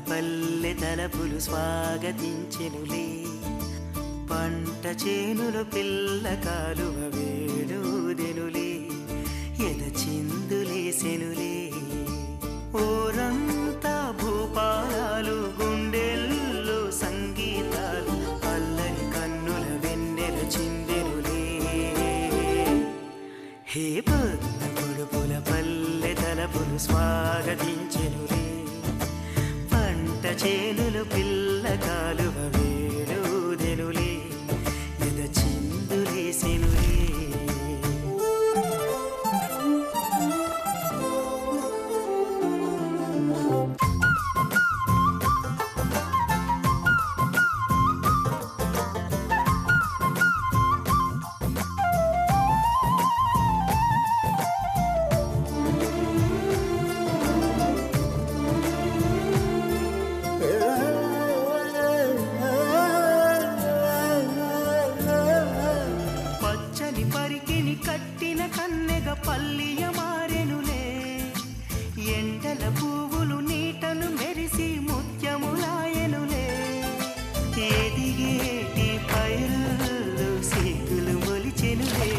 పల్లె తలపులు స్వాగతించెనులే, పంట చేనుల పిల్ల కాలువ వేడుదెనులే, ఎద చిందులేసెనులే. ఓరంతా భూపాలాలు, గుండెల్లో సంగీతాలు, అల్లరి కన్నుల వెన్నెల చిందెనులే. హే పొద్దు పొడుపుల పల్లె తలపులు స్వాగతించెనులే, చేనులు పిల్ల కాలువ వేడుదెనులే, ఎద చిందులేసెనులే. కట్టిన కన్నెగ పల్లియ మారెనులే, ఎండల పువ్వులు నీటను మెరిసి ముత్యములాయనులే. ఎదిగేటి పైరులు సిగ్గులు మొలిచెనులే,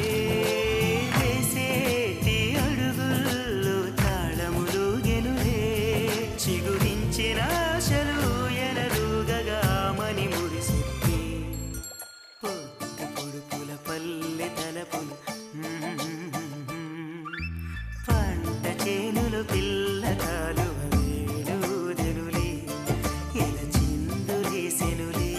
వేసేటి అడుగుల్లో తాళములుగెనులే. చిగురించిన ఆశలు ఎనరుగగా మని మురిసిప్పి, పొద్దు పొడుపుల పల్లె తలపులు పంట చేనులు పిల్ల కాలువ వేడుదెనులే, ఎద చిందులేసెనులే.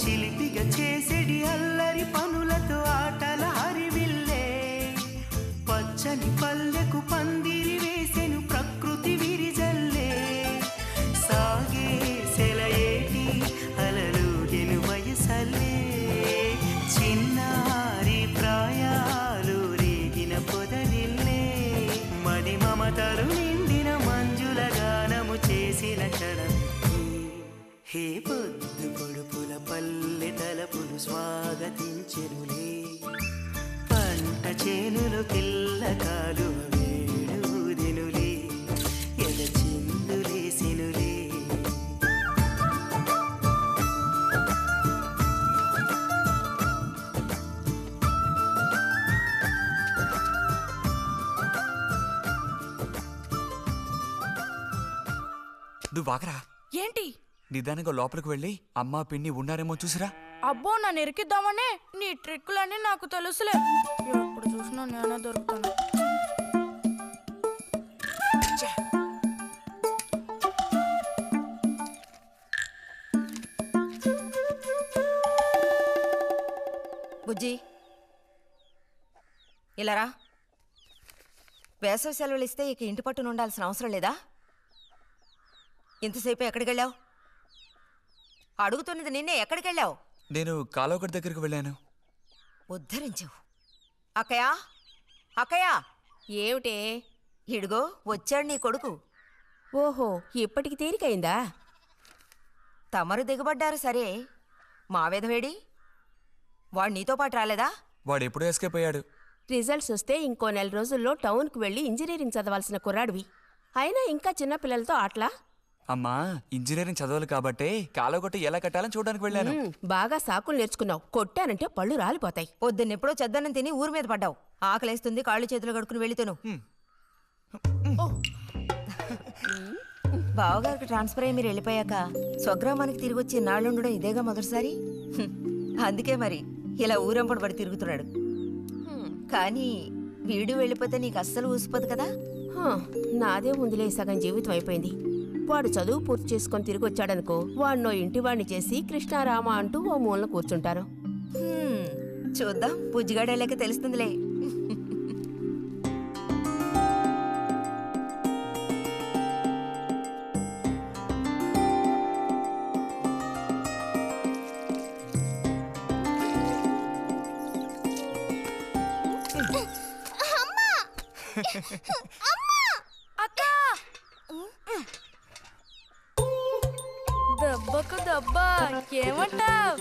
చిలిపిగా చేసేడి అల్లరి పనులతో ఆటల హరివిల్లే, పచ్చని పల్లెకు పందిరి వేసెను ప్రకృతి విరిజల్లే. సాగే సెలయేటి అలలుగెను వయసల్లే, చిన్నారి ప్రాయాలు రేగిన పొదరిల్లే. మది మమతలు నిండిన మంజుల గానము చేసిన క్షణం. హే పొద్దు పొడుపుల పల్లె తలపులు స్వాగతించెనులే, పంట చేనులు పిల్ల కాలువ వేడుదెనులే, ఎద చిందులేసెనులే. నువ్వు వాకరా. ఏంటి? నిదానంగా లోపలికి వెళ్ళి అమ్మా పిన్ని ఉన్నారేమో చూసిరా. అబ్బో, నన్ను ఎరికిద్దామనే నీ ట్రిక్కులన్నీ నాకు తెలుసులే. ఎప్పుడు చూసినా నేనే దొరుకుతాను. బుజ్జి ఇలారా. వేసవి సెలవులు ఇస్తే ఇక ఇంటి పట్టున ఉండాల్సిన అవసరం లేదా? ఇంతసేపు ఎక్కడికి వెళ్ళావు? అడుగుతున్నది నిన్నే, ఎక్కడికి వెళ్ళావు? నేను కాలువగడ్డ దగ్గరికి వెళ్ళాను. ఉద్ధరించావు. అక్కయ్యా, అక్కయ్యా. ఏమిటే? ఇడుగో వచ్చాడు నీ కొడుకు. ఓహో, ఇప్పటికి తీరికైందా? తమరు దిగబడ్డారు సరే, మా విధవేడి వాడు నీతో పాటు రాలేదా? వాడు ఎప్పుడూ ఎస్కేప్ అయ్యాడు. రిజల్ట్స్ వస్తే ఇంకో 4 రోజుల్లో టౌన్కు వెళ్ళి ఇంజనీరింగ్ చదవాల్సిన కుర్రాడివి. అయినా ఇంకా చిన్నపిల్లలతో ఆటలా? అమ్మా ఇంజనీరింగ్ చదవాలి కాబట్టి కాలగొట్టి ఎలా కట్టాలని చూడడానికి వెళ్ళాను. బాగా సాకులు నేర్చుకున్నావు. కొట్టానంటే పళ్ళు రాలిపోతాయి. పొద్దున్నెప్పుడో చెద్దన్నం తిని ఊరి మీద పడ్డావు. ఆకలేస్తుంది, కాళ్ళు చేతులు కడుక్కుని వెళ్ళితేను. బావగారికి ట్రాన్స్ఫర్ అయ్యి మీరు వెళ్ళిపోయాక స్వగ్రామానికి తిరిగి వచ్చి నాళ్ళుండడం ఇదేగా మొదటిసారి. అందుకే మరి ఇలా ఊరంపడి పడి తిరుగుతున్నాడు. కానీ వీడు వెళ్ళిపోతే నీకు అస్సలు ఊసిపోదు కదా. నాదే ముందులే సగం జీవితం అయిపోయింది. వాడు చదువు పూర్తి చేసుకొని తిరిగి వచ్చాడనుకో, వాడినో ఇంటి వాడిని చేసి కృష్ణారామ అంటూ ఓ మూలన కూర్చుంటారు. చూద్దాం, బుజ్జిగాడేలేక తెలుస్తుందిలే. అక్క దెబ్బకు దెబ్బ ఏమంటావ్?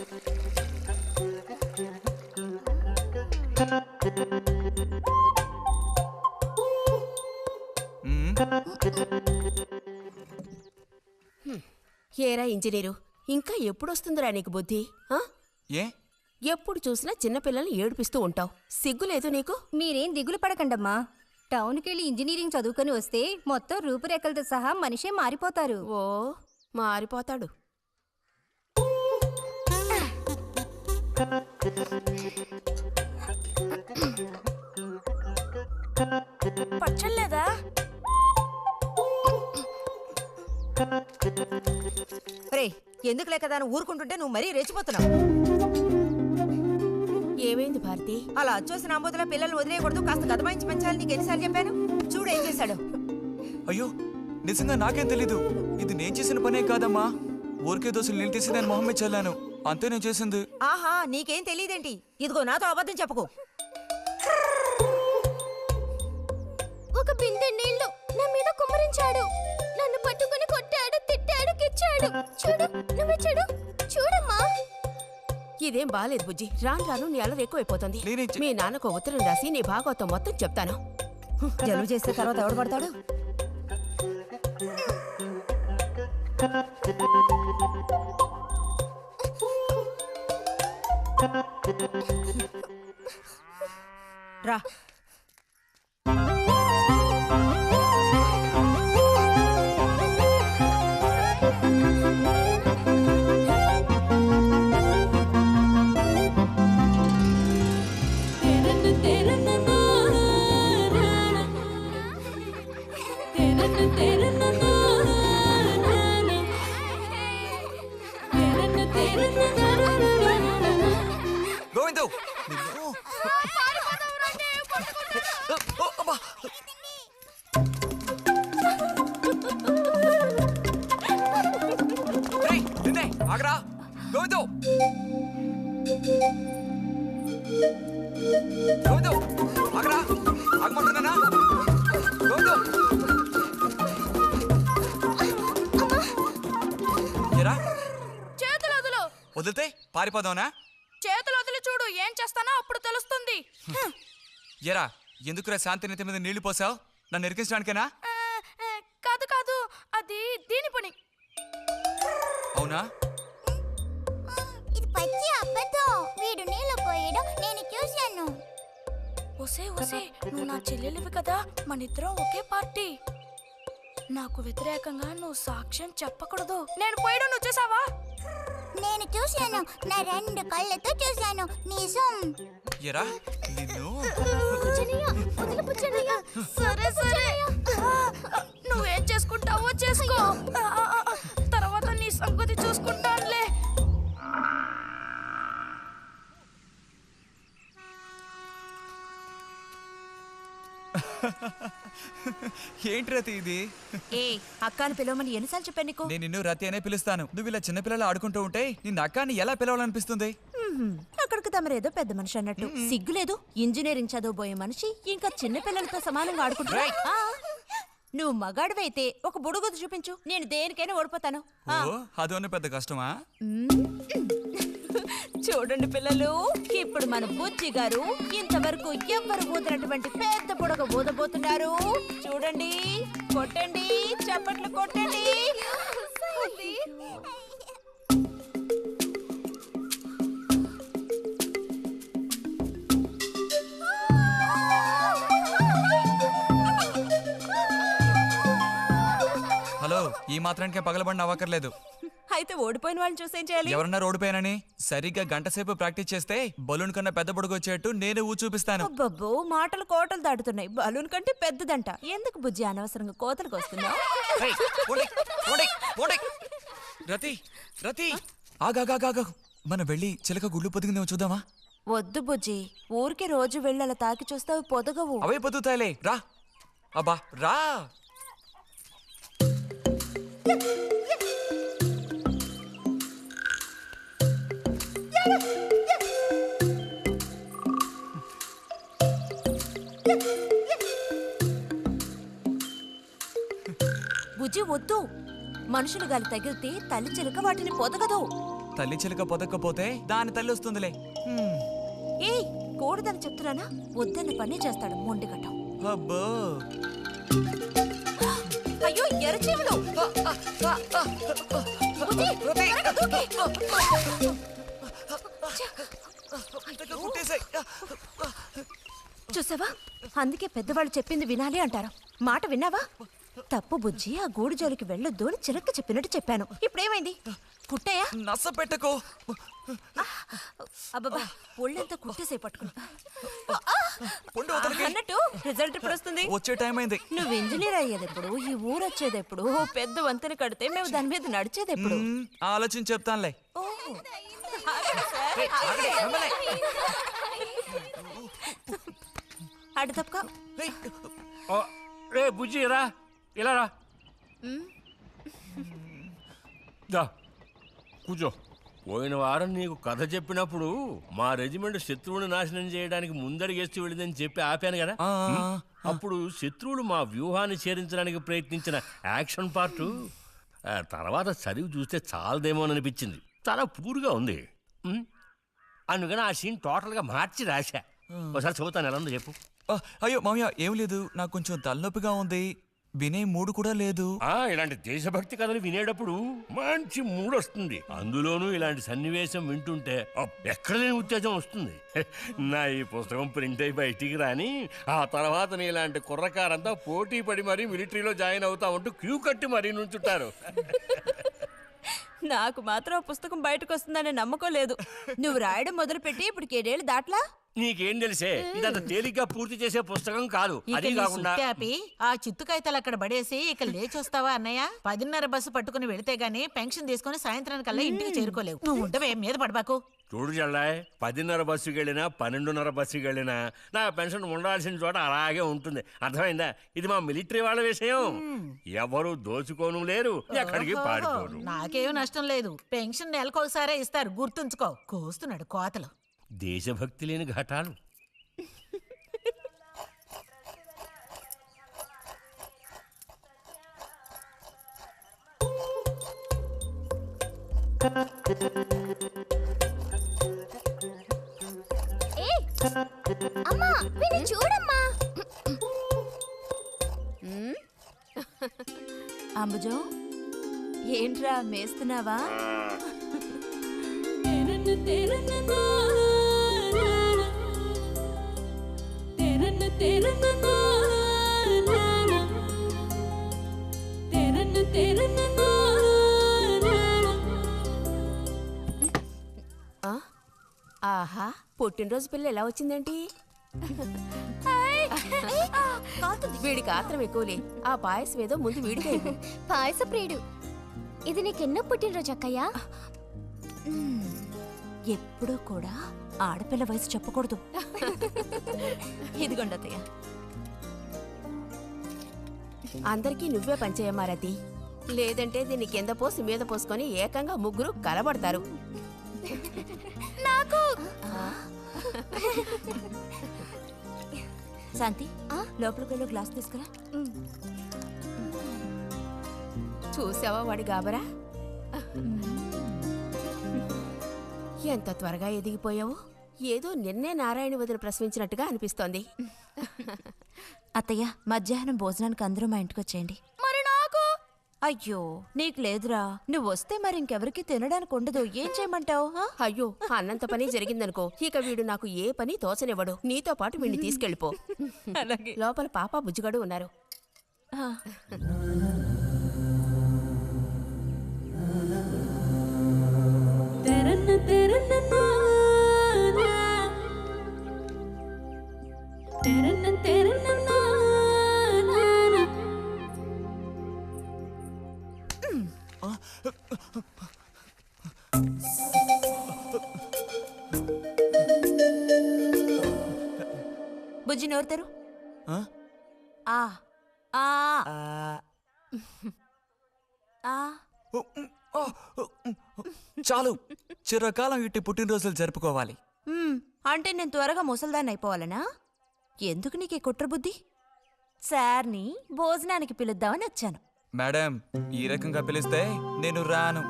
ఏరా ఇంజనీరు, ఇంకా ఎప్పుడొస్తుందిరా నీకు బుద్ధి? ఏ ఎప్పుడు చూసినా చిన్నపిల్లల్ని ఏడిపిస్తూ ఉంటావు. సిగ్గులేదు నీకు? మీరేం దిగులు పడకండమ్మా. టౌన్కెళ్ళి ఇంజనీరింగ్ చదువుకొని వస్తే మొత్తం రూపురేఖలతో సహా మనిషే మారిపోతారు. ఓ మారిపోతాడు. పచ్చలేదా? రే, ఎందుకు లేక దాన్ని ఊరుకుంటుంటే నువ్వు మరీ రెచ్చిపోతున్నావు. ఏమైంది భారతి? అలా అచ్చోసిన అంబోతుల పిల్లలు వదిలేయకూడదు, కాస్త గదమాయించి పెంచాలని నీకు ఎన్నిసార్లు చెప్పాను. చూడు ఏం చేశాడు. అయ్యో నిజంగా నాకేం తెలీదు. ఇది నేను చేసిన పనే కాదమ్మా. ఊరికే దోశలు నీళ్ళు తీసి నేను మొహమ్మే చల్లాను, అంతే నేను చేసింది. ఆహా, నీకేం తెలియదేంటి? ఇదిగో నాతో అబద్ధం చెప్పకు. ఒక బిందె నీళ్లు నా మీద కుమ్మరించాడు. నన్ను పట్టుకుని కొట్టాడు, తిట్టాడు, కిచ్చాడు. చూడు, నువ్వు చూడు, చూడమ్మా. ఇదేం బాలేదు బుజ్జి. రాను రాను నీ అల్లరి ఎక్కువైపోతుంది. నేనేం మీ నాన్నకు ఉత్తరం రాసి నీ భాగవతం మొత్తం చెప్తాను. జలుబు చేస్తే తర్వాత ఎవడు పడతాడు? రా. గోవిందు నిన్ను. ఓ, అబ్బా. రేయ్, నిన్నే, ఆగరా. గోవిందు గోవిందు ఆగరా, ఆగమంటున్నానా? గోవిందు ఎరా చేతులు వదులు. వదిలితే పారిపోదావునా? చేతులు వదిలి చూడు, ఏం చేస్తానో అప్పుడు తెలుస్తుంది. ఎరా ఎందుకురా శాంతినేత మీద నీళ్లు పోసావు? నన్ను ఎరికించడానికేనా? కాదు కాదు, అది దీని పని. అవునా? ఇది పచ్చి అబద్ధం. వీడు నీళ్లు పోయడం నేను చూశాను. ఒసే ఒసే, నువ్వు నా చెల్లెలివి కదా, మనిద్దరం ఒకే పార్టీ. నాకు వ్యతిరేకంగా నువ్వు సాక్ష్యం చెప్పకూడదు. నేను పోయడం నువ్వు చూసావా? నేను చూశాను, నా 2 కళ్ళతో చూశాను. నిజం. ఎరా నిన్ను. సరే సరే, నువ్వేం చేసుకుంటావో చేసుకో. తర్వాత నీ సంగతి చూసుకుంటానులే. ఏంటి రతి ఇది? ఏ అక్కాని పిలవమని ఎన్నిసార్లు చెప్పాను నీకు? నేను నిన్ను రతి అనే పిలుస్తాను. నువ్వు ఇలా చిన్నపిల్లలు ఆడుకుంటూ ఉంటే నిన్న అక్కాని ఎలా పిలవాలనిపిస్తుంది? అక్కడికి తమరేదో పెద్ద మనిషి అన్నట్టు. సిగ్గులేదు? ఇంజనీరింగ్ చదవబోయే మనిషి ఇంకా చిన్న పిల్లలతో సమానంగా ఆడుకుంటున్నా. నువ్వు మగాడివైతే ఒక బుడుగుదు చూపించు, నేను దేనికైనా ఓడిపోతాను. ఓ, అదోనే పెద్ద కష్టమా? చూడండి పిల్లలు, ఇప్పుడు మన బుజ్జి గారు ఇంతవరకు ఎవ్వరు ఊదినటువంటి పెద్ద బుడగ ఊదబోతున్నారు. చూడండి, కొట్టండి, చప్పట్లు కొట్టండి. ఉంది. హలో, ఈ మాత్రానికే పగలబడిన అవ్వకర్లేదు. అయితే ఓడిపోయిన వాళ్ళని చూసేం చేయాలి? ఎవరన్నా రోడ్డుపైనని సరిగ్గా గంట సేపు ప్రాక్టీస్ చేస్తే బలూన్ కన్నా పెద్ద పొడుగు వచ్చేట్టు నేనే ఊ చూపిస్తాను. అబ్బబ్బో, మాటలు కోటలు దాటుతున్నాయి. బలూన్ కంటే పెద్దదంట. ఎందుకు బుజ్జి అనవసరంగా కోతలకు వస్తున్నావు? ఏయ్, పోండి, పోండి, పోండి. రతి, రతి, ఆగాగాగా. మనం వెళ్ళి చిలక గుళ్ళు పొదిగిందేమో చూద్దామా? వద్దు బుజ్జి, ఊరికి రోజు వెళ్ళి అలా తాకి చూస్తావు, పొదగవు. అవే పొద్దుతాయిలే, రా. అబ్బా రా. బుజ్జి వద్దు, మనుషులు గాలి తగిలితే తల్లి చిలుక వాటిని పొదగదు. తల్లి చిలక పొదక్కపోతే దాని తల్లి వస్తుందిలే. ఏయ్, కూడదని చెప్తున్నానా? వద్దన్న పని చేస్తాడు మొండిగట్టం. అబ్బో, అయ్యో ఎర్రచీమలు! బుజ్జి, త్వరగా దూకి. కుట్టేసాయి. చూసావా, అందుకే పెద్దవాళ్ళు చెప్పింది వినాలి అంటారు. మాట విన్నావా? తప్పు బుజ్జి, ఆ గూడు జోలికి వెళ్ళొద్దు అని చిలక చెప్పినట్టు చెప్పాను. ఇప్పుడేమైంది? కుట్టాయా? నస పెట్టుకో. అబ్బబ్బా, ఒళ్ళంతా కుట్టేసే పట్టుకున్నా. పొండి వదలకి. అన్నట్టు రిజల్ట్ ఇప్పుడు వస్తుంది. వచ్చే టైం అయింది. నువ్వు ఇంజనీర్ అయ్యేదెప్పుడు? ఈ ఊరు వచ్చేదెప్పుడు? ఓ పెద్ద వంతెన కడితే మేము దాని మీద నడిచేదెప్పుడు? ఆలోచించి చెప్తానులే. ఓ, అడు తప్పక. రే బుజ్జి రా, ఇలా రా. దా కూర్చో. పోయిన వారం నీకు కథ చెప్పినప్పుడు మా రెజిమెంట్ శత్రువుని నాశనం చేయడానికి ముందడిగేస్తూ వెళ్ళిందని చెప్పి ఆపాను కదా. అప్పుడు శత్రువులు మా వ్యూహాన్ని చేరించడానికి ప్రయత్నించిన యాక్షన్ పార్టు తర్వాత చదివి చూస్తే చాలదేమో అని అనిపించింది. చాలా పూర్గా ఉంది. అందుకని ఆ సీన్ టోటల్గా మార్చి రాశా. ఒకసారి చదువుతాను, ఎలా ఉందో చెప్పు. అయ్యో మామయ్య, ఏం లేదు, నాకు కొంచెం తలనొప్పిగా ఉంది. వినే మూడు కూడా లేదు. ఇలాంటి దేశభక్తి కథలు వినేటప్పుడు మంచి మూడ్ వస్తుంది. అందులోనూ ఇలాంటి సన్నివేశం వింటుంటే ఎక్కడ లేని ఉత్తేజం వస్తుంది. నా ఈ పుస్తకం ప్రింట్ అయి బయటికి రాని ఆ తర్వాత నీ ఇలాంటి కుర్రకారంతా పోటీ పడి మరీ మిలిటరీలో జాయిన్ అవుతా ఉంటూ క్యూ కట్టి మరీ నుంచుంటారు. నాకు మాత్రం ఆ పుస్తకం బయటకు వస్తుందనే నమ్మకం లేదు. నువ్వు రాయడం మొదలుపెట్టి ఇప్పుడు 7 ఏళ్ళు దాట్లా. నీకేం తెలిసే, ఇదంత తేలిగ్గా పూర్తి చేసే పుస్తకం కాదు. అది కాకుండా ఆ చిత్తు కాగితాలు అక్కడ పడేసి ఇక లేచొస్తావా అన్నయ్య? 10:30 బస్సు పట్టుకుని వెళితే గానీ పెన్షన్ తీసుకుని సాయంత్రానికల్లా ఇంటికి చేరుకోలేవు. నువ్వు ఉండవే, మీద పడబాకు. చూడు జల్లాయ్, 10:30 బస్సుకి వెళ్ళినా 12:30 బస్సుకి వెళ్ళినా నా పెన్షన్ ఉండాల్సిన చోట అలాగే ఉంటుంది. అర్థమైందా? ఇది మా మిలిటరీ వాళ్ళ విషయం. ఎవరు దోచుకోను లేరు, ఎక్కడికి పారిపోరు. నాకేం నష్టం లేదు. పెన్షన్ నెలకొకసారే ఇస్తారు, గుర్తుంచుకో. కోస్తున్నాడు కోతలు. దేశభక్తి లేని ఘటాలు. అమ్మా, వీడిని చూడమ్మా. అంబుజం, ఏంట్రా మేస్తున్నావా? ఆహా, పుట్టినరోజు పిల్ల ఎలా వచ్చిందేంటి? వీడికి ఆత్రం ఎక్కువలే. ఆ పాయసం ఏదో ముందు వీడికి. పాయస ప్రియుడు. ఇది నీకెన్నో పుట్టినరోజు అక్కయ్యా? ఎప్పుడూ కూడా ఆడపిల్ల వయసు చెప్పకూడదు. ఇదిగోండి అత్తయ్య. అందరికీ నువ్వే పంచేయమ్మా రతి. లేదంటే దీన్ని కింద పోసి మీద పోసుకొని ఏకంగా ముగ్గురు కలబడతారు. నాకు శాంతి, లోపలికి వెళ్ళి గ్లాస్ తీసుకురా. చూసావా వాడి గాబరా? ఎంత త్వరగా ఎదిగిపోయావు. ఏదో నిన్నే నారాయణ వదిన ప్రసవించినట్టుగా అనిపిస్తోంది. అత్తయ్య, మధ్యాహ్నం భోజనానికి అందరూ మా ఇంటికి వచ్చేయండి. మరి నాకు అయ్యో నీకు లేదురా, నువ్వు వస్తే మరి ఇంకెవరికి తినడానికి ఉండదు. ఏం చేయమంటావు? అయ్యో అన్నంత పని జరిగిందనుకో, ఇక వీడు నాకు ఏ పని తోచనివ్వడు. నీతో పాటు వీడిని తీసుకెళ్ళిపో. అలాగే. లోపల పాప బుజ్జిగాడు ఉన్నారు. బుజ్జి నోరు తెరు. ఆ? ఆ ఆ ఆ చాలు, చిరకాలం ఇట్టి పుట్టినరోజులు జరుపుకోవాలి. అంటే నేను త్వరగా ముసల్దాన్ని అయిపోవాలనా? ఎందుకు నీకు ఈ కుట్ర బుద్ధి? సార్ని భోజనానికి పిలుద్దామని వచ్చాను. మేడం, ఈ రకంగా పిలిస్తే నేను రాను.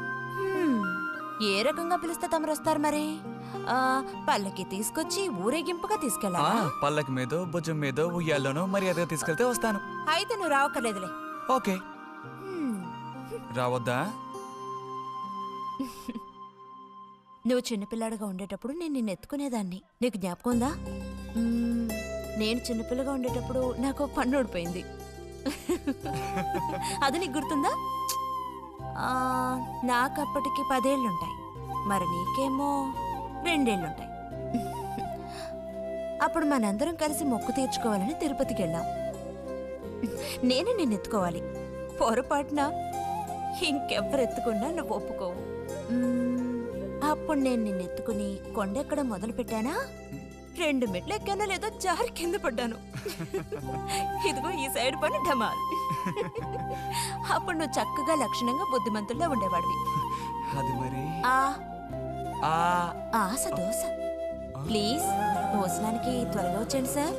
ఏ రకంగా పిలిస్తే తమరు వస్తారు మరి? పల్లకి తీసుకొచ్చి ఊరేగింపుగా తీసుకెళ్ళాలా? పల్లకి మీదో భుజం మీదో ఉయ్యాల్లోనో మర్యాదగా తీసుకెళ్తే వస్తాను. అయితే నువ్వు రావక్కర్లేదులే. ఓకే. రావద్దా? నువ్వు చిన్నపిల్లాడిగా ఉండేటప్పుడు నేను నిన్ను ఎత్తుకునేదాన్ని. నీకు జ్ఞాపకం ఉందా? నేను చిన్నపిల్లగా ఉండేటప్పుడు నాకు పన్ను ఊడిపోయింది. అది నీకు గుర్తుందా? నాకు అప్పటికి 10 ఏళ్ళుంటాయి, మరి నీకేమో 2 ఏళ్ళుంటాయి. అప్పుడు మనందరం కలిసి మొక్కు తీర్చుకోవాలని తిరుపతికి వెళ్ళాం. నేనే నిన్ను ఎత్తుకోవాలి. పొరపాటున ఇంకెవ్వరు ఎత్తుకున్నా నువ్వు ఒప్పుకోవు. అప్పుడు నేను నిన్ను ఎత్తుకుని కొండెక్కడం మొదలు పెట్టానా, 2 మెట్లు ఎక్కానో లేదో జారి కింద పడ్డాను. ఇదిగో ఈ సైడ్ పని ఢమాల్. అప్పుడు నువ్వు చక్కగా లక్షణంగా బుద్ధిమంతుల్లో ఉండేవాడివి. అది మరి ఆశ దోశ. ప్లీజ్ భోజనానికి త్వరగా వచ్చండి సార్.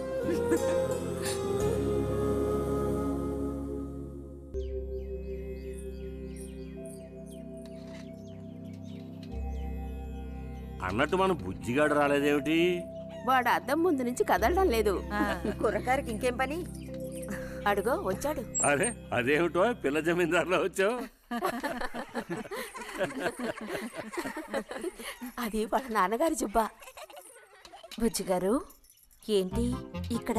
అన్నట్టు మన బుజ్జిగాడు రాలేదేమిటి? వాడు అద్దం ముందు నుంచి కదలడం లేదు. కుర్రకారికి ఇంకేం పని? అడుగో వచ్చాడు. అరే అదేమిటో పిల్ల జమీందారులో వచ్చావు? అది వాళ్ళ నాన్నగారి జుబ్బా. బుజ్జిగారు, ఏంటి ఇక్కడ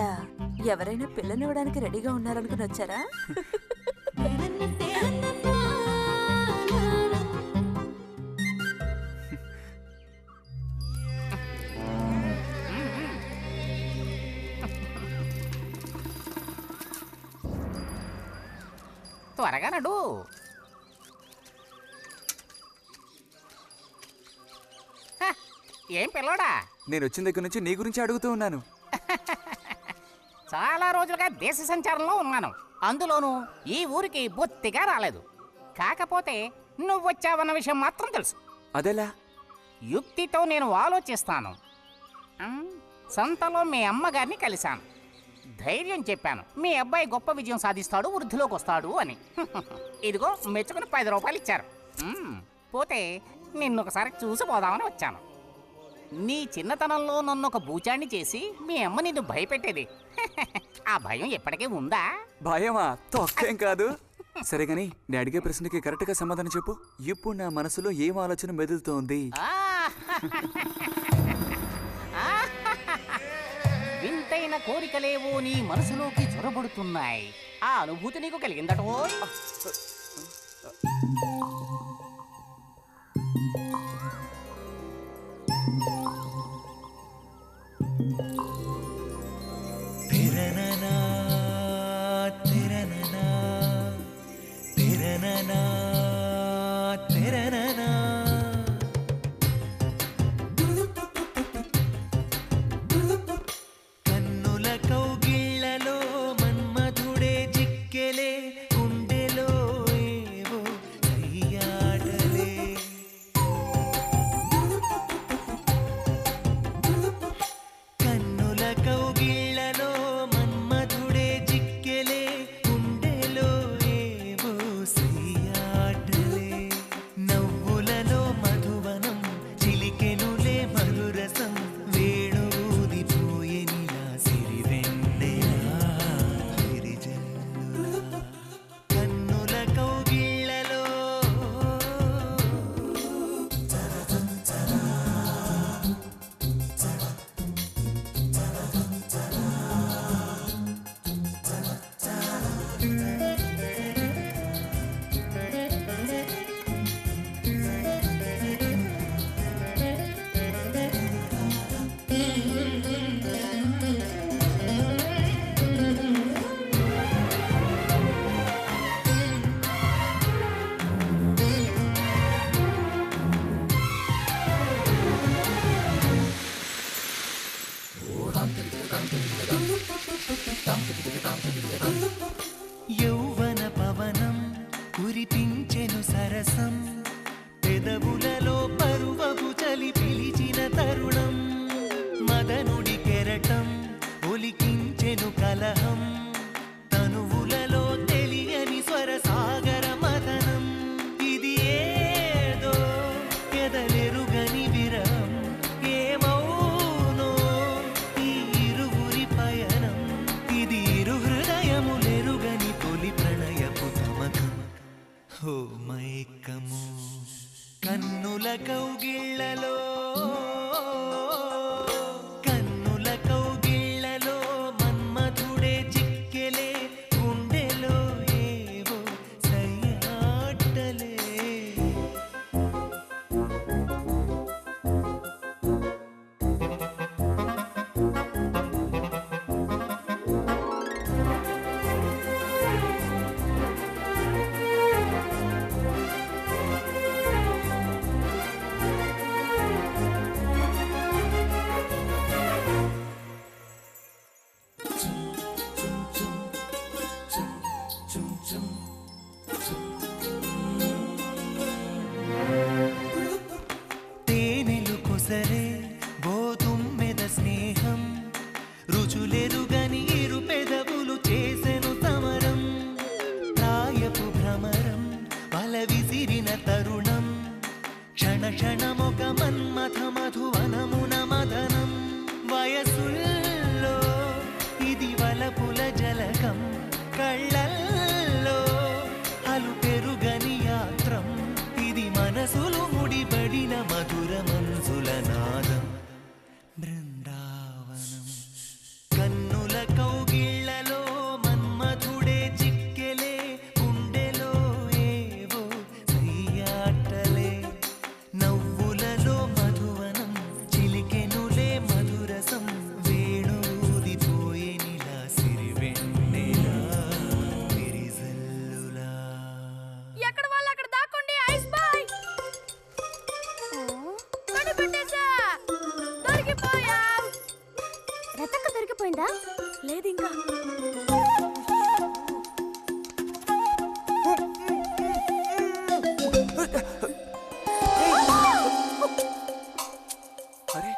ఎవరైనా పిల్లనివ్వడానికి రెడీగా ఉన్నారనుకుని వచ్చారా? త్వరగా నడు. ఏం పిల్లోడా, నేను వచ్చిన దగ్గర నుంచి నీ గురించి అడుగుతూ ఉన్నాను. చాలా రోజులుగా దేశ సంచారంలో ఉన్నాను. అందులోనూ ఈ ఊరికి బొత్తిగా రాలేదు. కాకపోతే నువ్వు వచ్చావన్న విషయం మాత్రం తెలుసు. అదెలా? యుక్తితో నేను ఆలోచిస్తాను. సంతలో మీ అమ్మగారిని కలిశాను. ధైర్యం చెప్పాను, మీ అబ్బాయి గొప్ప విజయం సాధిస్తాడు, వృద్ధిలోకి వస్తాడు అని. ఇదిగో మెచ్చుకుని 10 రూపాయలు ఇచ్చారు. పోతే నిన్నొకసారి చూసి పోదామని వచ్చాను. నీ చిన్నతనంలో నన్ను ఒక బూచాన్ని చేసి మీ అమ్మ నిన్ను భయపెట్టేది. ఆ భయం ఎప్పటికీ ఉందా? భయమా? తొక్కేం కాదు. సరే గాని నేను అడిగే ప్రశ్నకి కరెక్ట్ గా సమాధానం చెప్పు. ఇప్పుడు నా మనసులో ఏం ఆలోచన మెదులుతోంది? వింతైన కోరికలేవో నీ మనసులోకి చొరబడుతున్నాయి. ఆ అనుభూతి నీకు కలిగిందటో? కన్నుల కౌగిళ్లలో మన్మధుడే చిక్కెలే, గుండెలో ఏవో అయ్యారే. దినము కన్నుల కౌగిళ్ళలో కన్నుల కౌగిళ్ళలో మన్మధుడే చిక్కెలే గుండెలో ఏవో సయ్యాటలే తేనెలు కొసరే గోతుమ్మెద స్నేహం రుచులెరుగని ఇరు పెదవులు చేసెను సమరం ప్రాయపు భ్రమరం వల విసిరిన తరుణం క్షణ క్షణమొక మన్మథ మధువనమున మదనం వయసుల్లో ఇది వలపుల జలకం కళ్ళల్లో అలు పెరుగని యాత్రం ఇది మనసులు ముడిపడిన మధుర మనసుల నాదం బృందావనం కన్నుల కౌగిళ్ళలో మన్మధుడే చిక్కెలే గుండెలో ఏవో సయ్యాటలే నవ్వులలో మధువనం చిలికెనులే మధురసం వేణుదిపోయేనిలా సిరివెన్నెలా విరిజల్లులా ఎక్కడ వాళ్ళు అక్కడ దాక్కోండి ఐస్ బాయ్ కనిపెట్టేశా దొరికిపోయా రతక్క దొరికిపోయిందా? లేదు ఇంకా అరే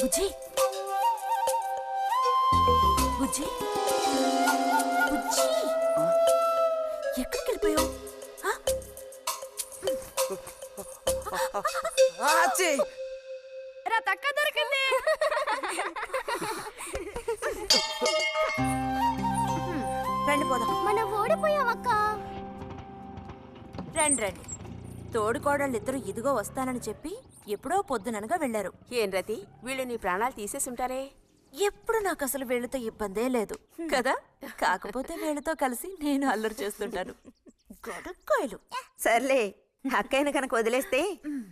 బుజ్జి బుజ్జి బుజ్జి ఎక్కడికి వెళ్ళిపోయావు రతక్క దొరికింది రండి పోదాం. మనం ఓడిపోయామక్క. రండి రండి. తోడుకోడళ్ళు ఇద్దరు ఇదిగో వస్తానని చెప్పి ఎప్పుడో పొద్దుననగా వెళ్లారు. ఏం రతి, వీళ్ళు నీ ప్రాణాలు తీసేసి ఉంటారే. ఎప్పుడు నాకు అసలు వీళ్ళతో ఇబ్బందే లేదు కదా. కాకపోతే వీళ్ళతో కలిసి నేను అల్లరి చేస్తుంటాను. గొడక్కోయలు. సర్లే, అక్కయ్యను కనుక వదిలేస్తే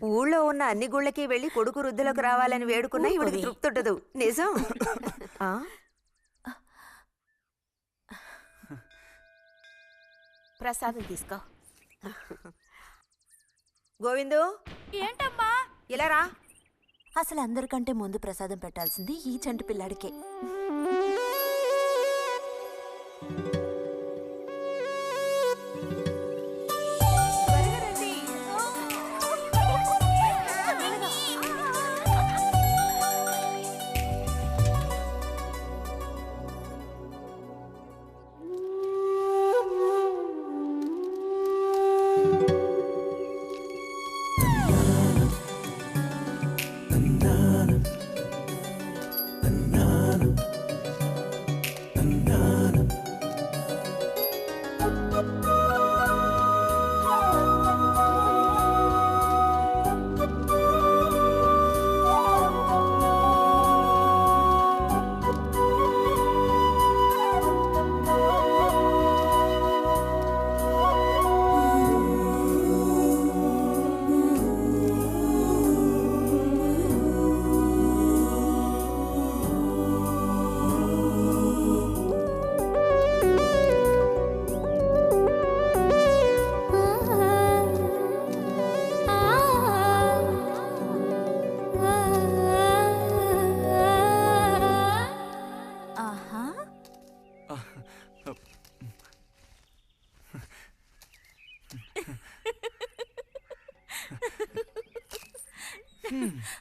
ఊళ్ళో ఉన్న అన్ని గుళ్ళకి వెళ్ళి కొడుకు వృద్ధిలోకి రావాలని వేడుకున్నా ఇవిడికి తృప్తి ఉండదు. నిజం. ఆ? ప్రసాదం తీసుకో. గోవిందు, ఏంటమ్మా ఇలా రా. అసలు అందరికంటే ముందు ప్రసాదం పెట్టాల్సింది ఈ చంటి పిల్లాడికే.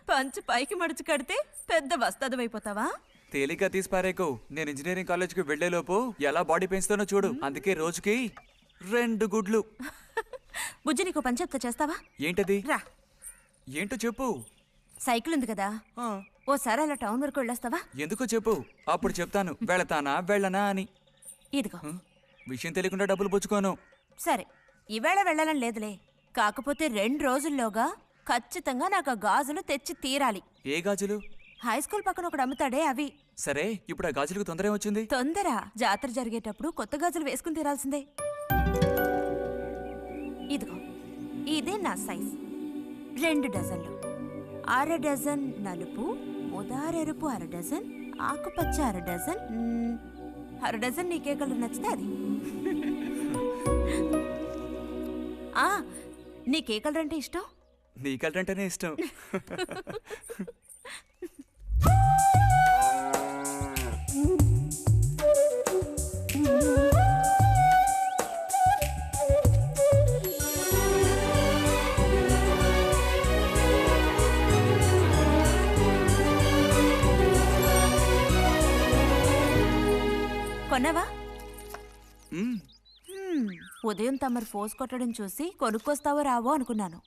పంచు పైకి మడుచు కడితే పెద్ద వస్తాదమైపోతావా? తేలిగ్గా తీసి పారేకు. నేను ఇంజనీరింగ్ కాలేజ్కి వెళ్లేలోపు ఎలా బాడీ పెంచుతానో చూడు. అందుకే రోజుకి 2 గుడ్లు. బుజ్జి, నీకు పని చెప్తా, చేస్తావా? ఏంటది? రా. ఏంటో చెప్పు. సైకిల్ ఉంది కదా, ఓసారి అలా టౌన్ వరకు వెళ్ళొస్తావా? ఎందుకో చెప్పు, అప్పుడు చెప్తాను వెళతానా వెళ్ళనా అని. ఇదిగో. విషయం తెలియకుండా డబ్బులు పుచ్చుకోను. సరే ఈవేళ వెళ్ళాలని లేదులే, కాకపోతే 2 రోజుల్లోగా ఖచ్చితంగా నాకు ఆ గాజులు తెచ్చి తీరాలి. ఏ గాజులు? హై స్కూల్ పక్కన ఒకడు అమ్ముతాడే అవి. సరే, ఇప్పుడు ఆ గాజులకు తొందర ఏమొచ్చింది? తొందర జాతర జరిగేటప్పుడు కొత్త గాజులు వేసుకుని తీరాల్సిందే. ఇదిగో ఇదే నా సైజ్. 2 డజన్లు. 1/2 డజన్ నలుపు, ఉదారెరుపు 1/2 డజన్, ఆకుపచ్చ 1/2 డజన్. 1/2 డజన్ నీకే కలర్ నచ్చితే అది. నీకే కలర్ అంటే ఇష్టం? నీ కలర్ అంటేనే ఇష్టం. కొన్నావా? ఉదయం తమరు ఫోర్స్ కొట్టడం చూసి కొనుక్కొస్తావో రావో అనుకున్నాను.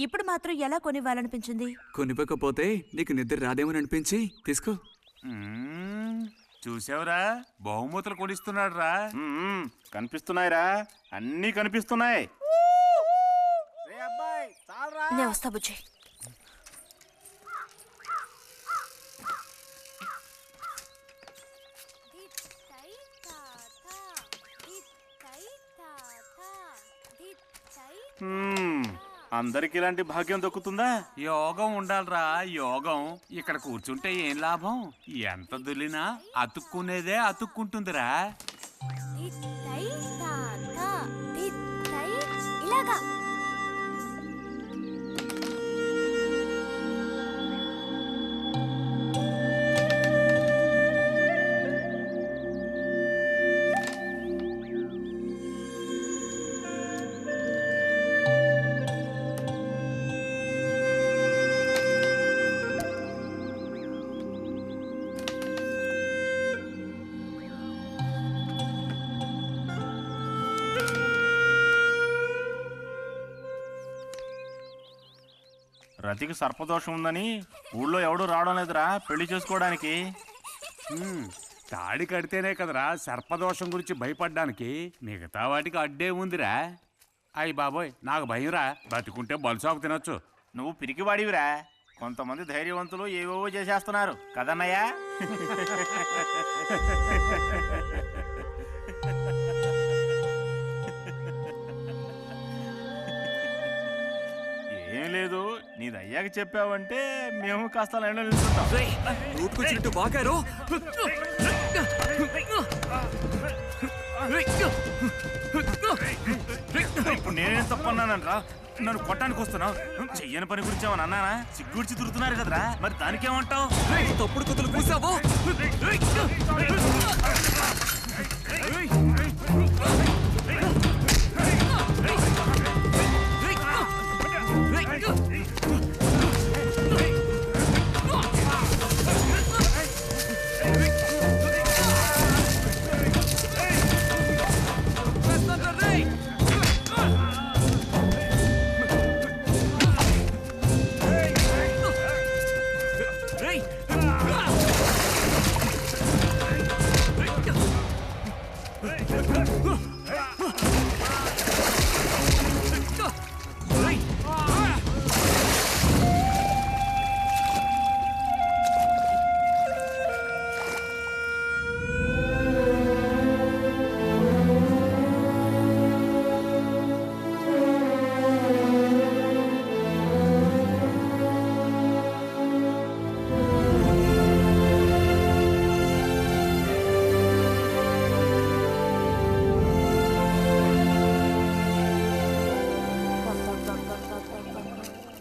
ఇప్పుడు మాత్రం ఎలా కొనివ్వాలనిపించింది? కొనివ్వకపోతే నీకు నిద్ర రాదేమని అనిపించి తీసుకో. చూసావురా, బహుమతులు కొనిస్తున్నాడు రా. కనిపిస్తున్నాయిరా, అన్నీ కనిపిస్తున్నాయి. నేను వస్తా బుజ్జి. అందరికి ఇలాంటి భాగ్యం దొక్కుతుందా? యోగం ఉండాలిరా, యోగం. ఇక్కడ కూర్చుంటే ఏం లాభం? ఎంత దులినా అతుక్కునేదే అతుక్కుంటుందిరా. ఇలాగా రతికి సర్పదోషం ఉందని ఊళ్ళో ఎవడూ రావడం లేదురా పెళ్లి చేసుకోవడానికి. తాడి కడితేనే కదరా సర్పదోషం గురించి భయపడ్డానికి, మిగతా వాటికి అడ్డే ఉందిరా. అయ్యి బాబోయ్, నాకు భయంరా. బతికుంటే బలుసాకు తినొచ్చు. నువ్వు పిరికివాడివిరా. కొంతమంది ధైర్యవంతులు ఏవేవో చేసేస్తున్నారు కదన్నయ్యా. ఏం లేదు, నీది అయ్యాక చెప్పావంటే మేము కాస్త లైన్లో నిలుచుంటాం. నోటుకొచ్చినట్టు బాగారు. ఇప్పుడు నేనేం తప్పన్నానరా? నన్ను కొట్టడానికి వస్తున్నావు. చెయ్యని పని గురించి ఏమన్నా అన్నానా? సిగ్గుడిచి తిరుగుతున్నారు కదరా, మరి దానికేమంటావు? తప్పుడు కుతులు పూసావు.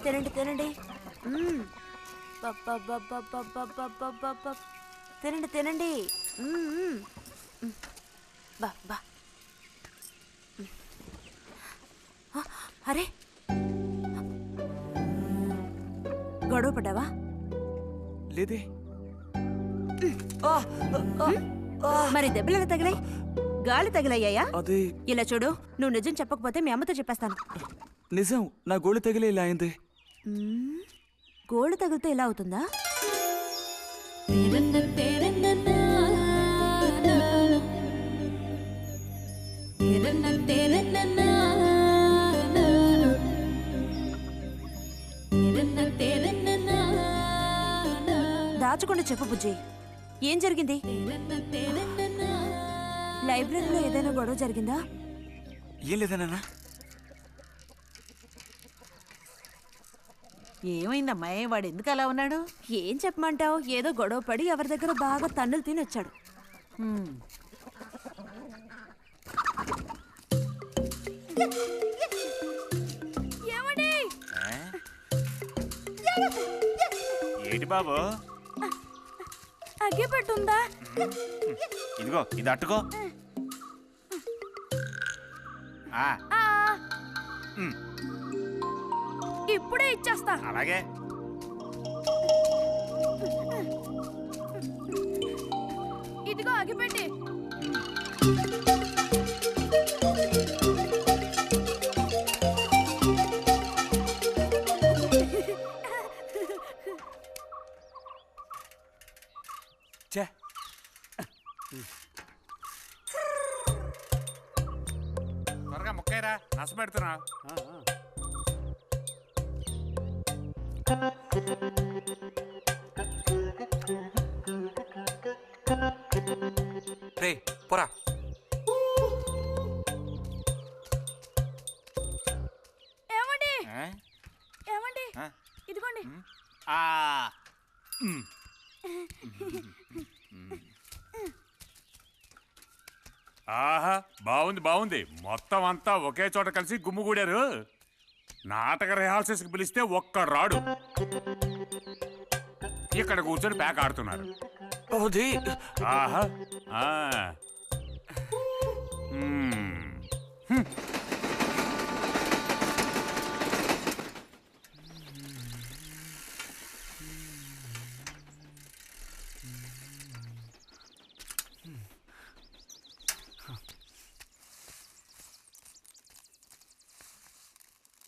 తినండి తినండి. తినండి తినండి. బా బా. అరే, గొడవ పడ్డావా? లేదే. మరి దెబ్బలు ఎలా తగిలాయి? గాలి తగిలయ్యాయా? అదే. ఇలా చూడు, నువ్వు నిజం చెప్పకపోతే మీ అమ్మతో చెప్పేస్తాను. నిజం, నా గోళ్ళు తగిలే ఇలా అయింది. గోళ్ళు తగిలితే ఇలా అవుతుందా? దాచకుండా చెప్పు బుజ్జి, ఏం జరిగింది? లైబ్రరీలో ఏదైనా గొడవ జరిగిందా? ఏం లేదన్నా. ఏమైందమ్మా? వాడు ఎందుకు అలా ఉన్నాడు? ఏం చెప్పమంటావు, ఏదో గొడవ పడి ఎవరి దగ్గర బాగా తన్నులు తిని వచ్చాడు. ఏంటి బాబు? అగ్గి పెట్టుందా? ఇదిగో ఇది అట్టుకో. ఇప్పుడే ఇచ్చేస్తా. అలాగే. ఇదిగో అగిపెట్టి. త్వరగా ముక్కైరా, నష్టపెడుతున్నా. రే పోరా. ఏమండి ఏమండి, ఇదిగోండి. ఆహా, బాగుంది బాగుంది. మొత్తం అంతా ఒకే చోట కలిసి గుమ్ముగూడారు. నాటక రిహార్సల్స్కి పిలిస్తే ఒక్క రాడు. ఇక్కడ కూర్చొని ప్యాక్ ఆడుతున్నారు. ఆహా.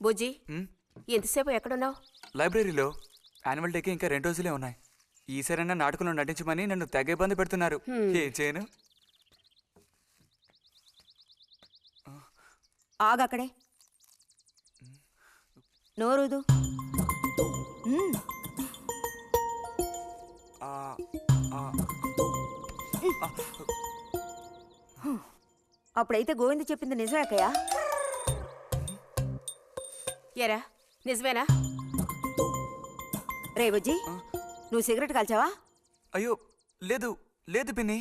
బుజ్జి, ఎంతసేపు ఎక్కడున్నావు? లైబ్రరీలో. యాన్యువల్ డేకి ఇంకా 2 రోజులే ఉన్నాయి. ఈసారైనా నాటకంలో నటించమని నన్ను తెగ ఇబ్బంది పెడుతున్నారు. ఏం చేయను? ఆగక్కడే, నోరుదు. అప్పుడైతే గోవింద చెప్పింది నిజమేకయ్యా? ఎరా నిజమేనా? రే బుజ్జి, నువ్వు సిగరెట్ కాల్చావా? అయ్యో లేదు లేదు పిన్ని.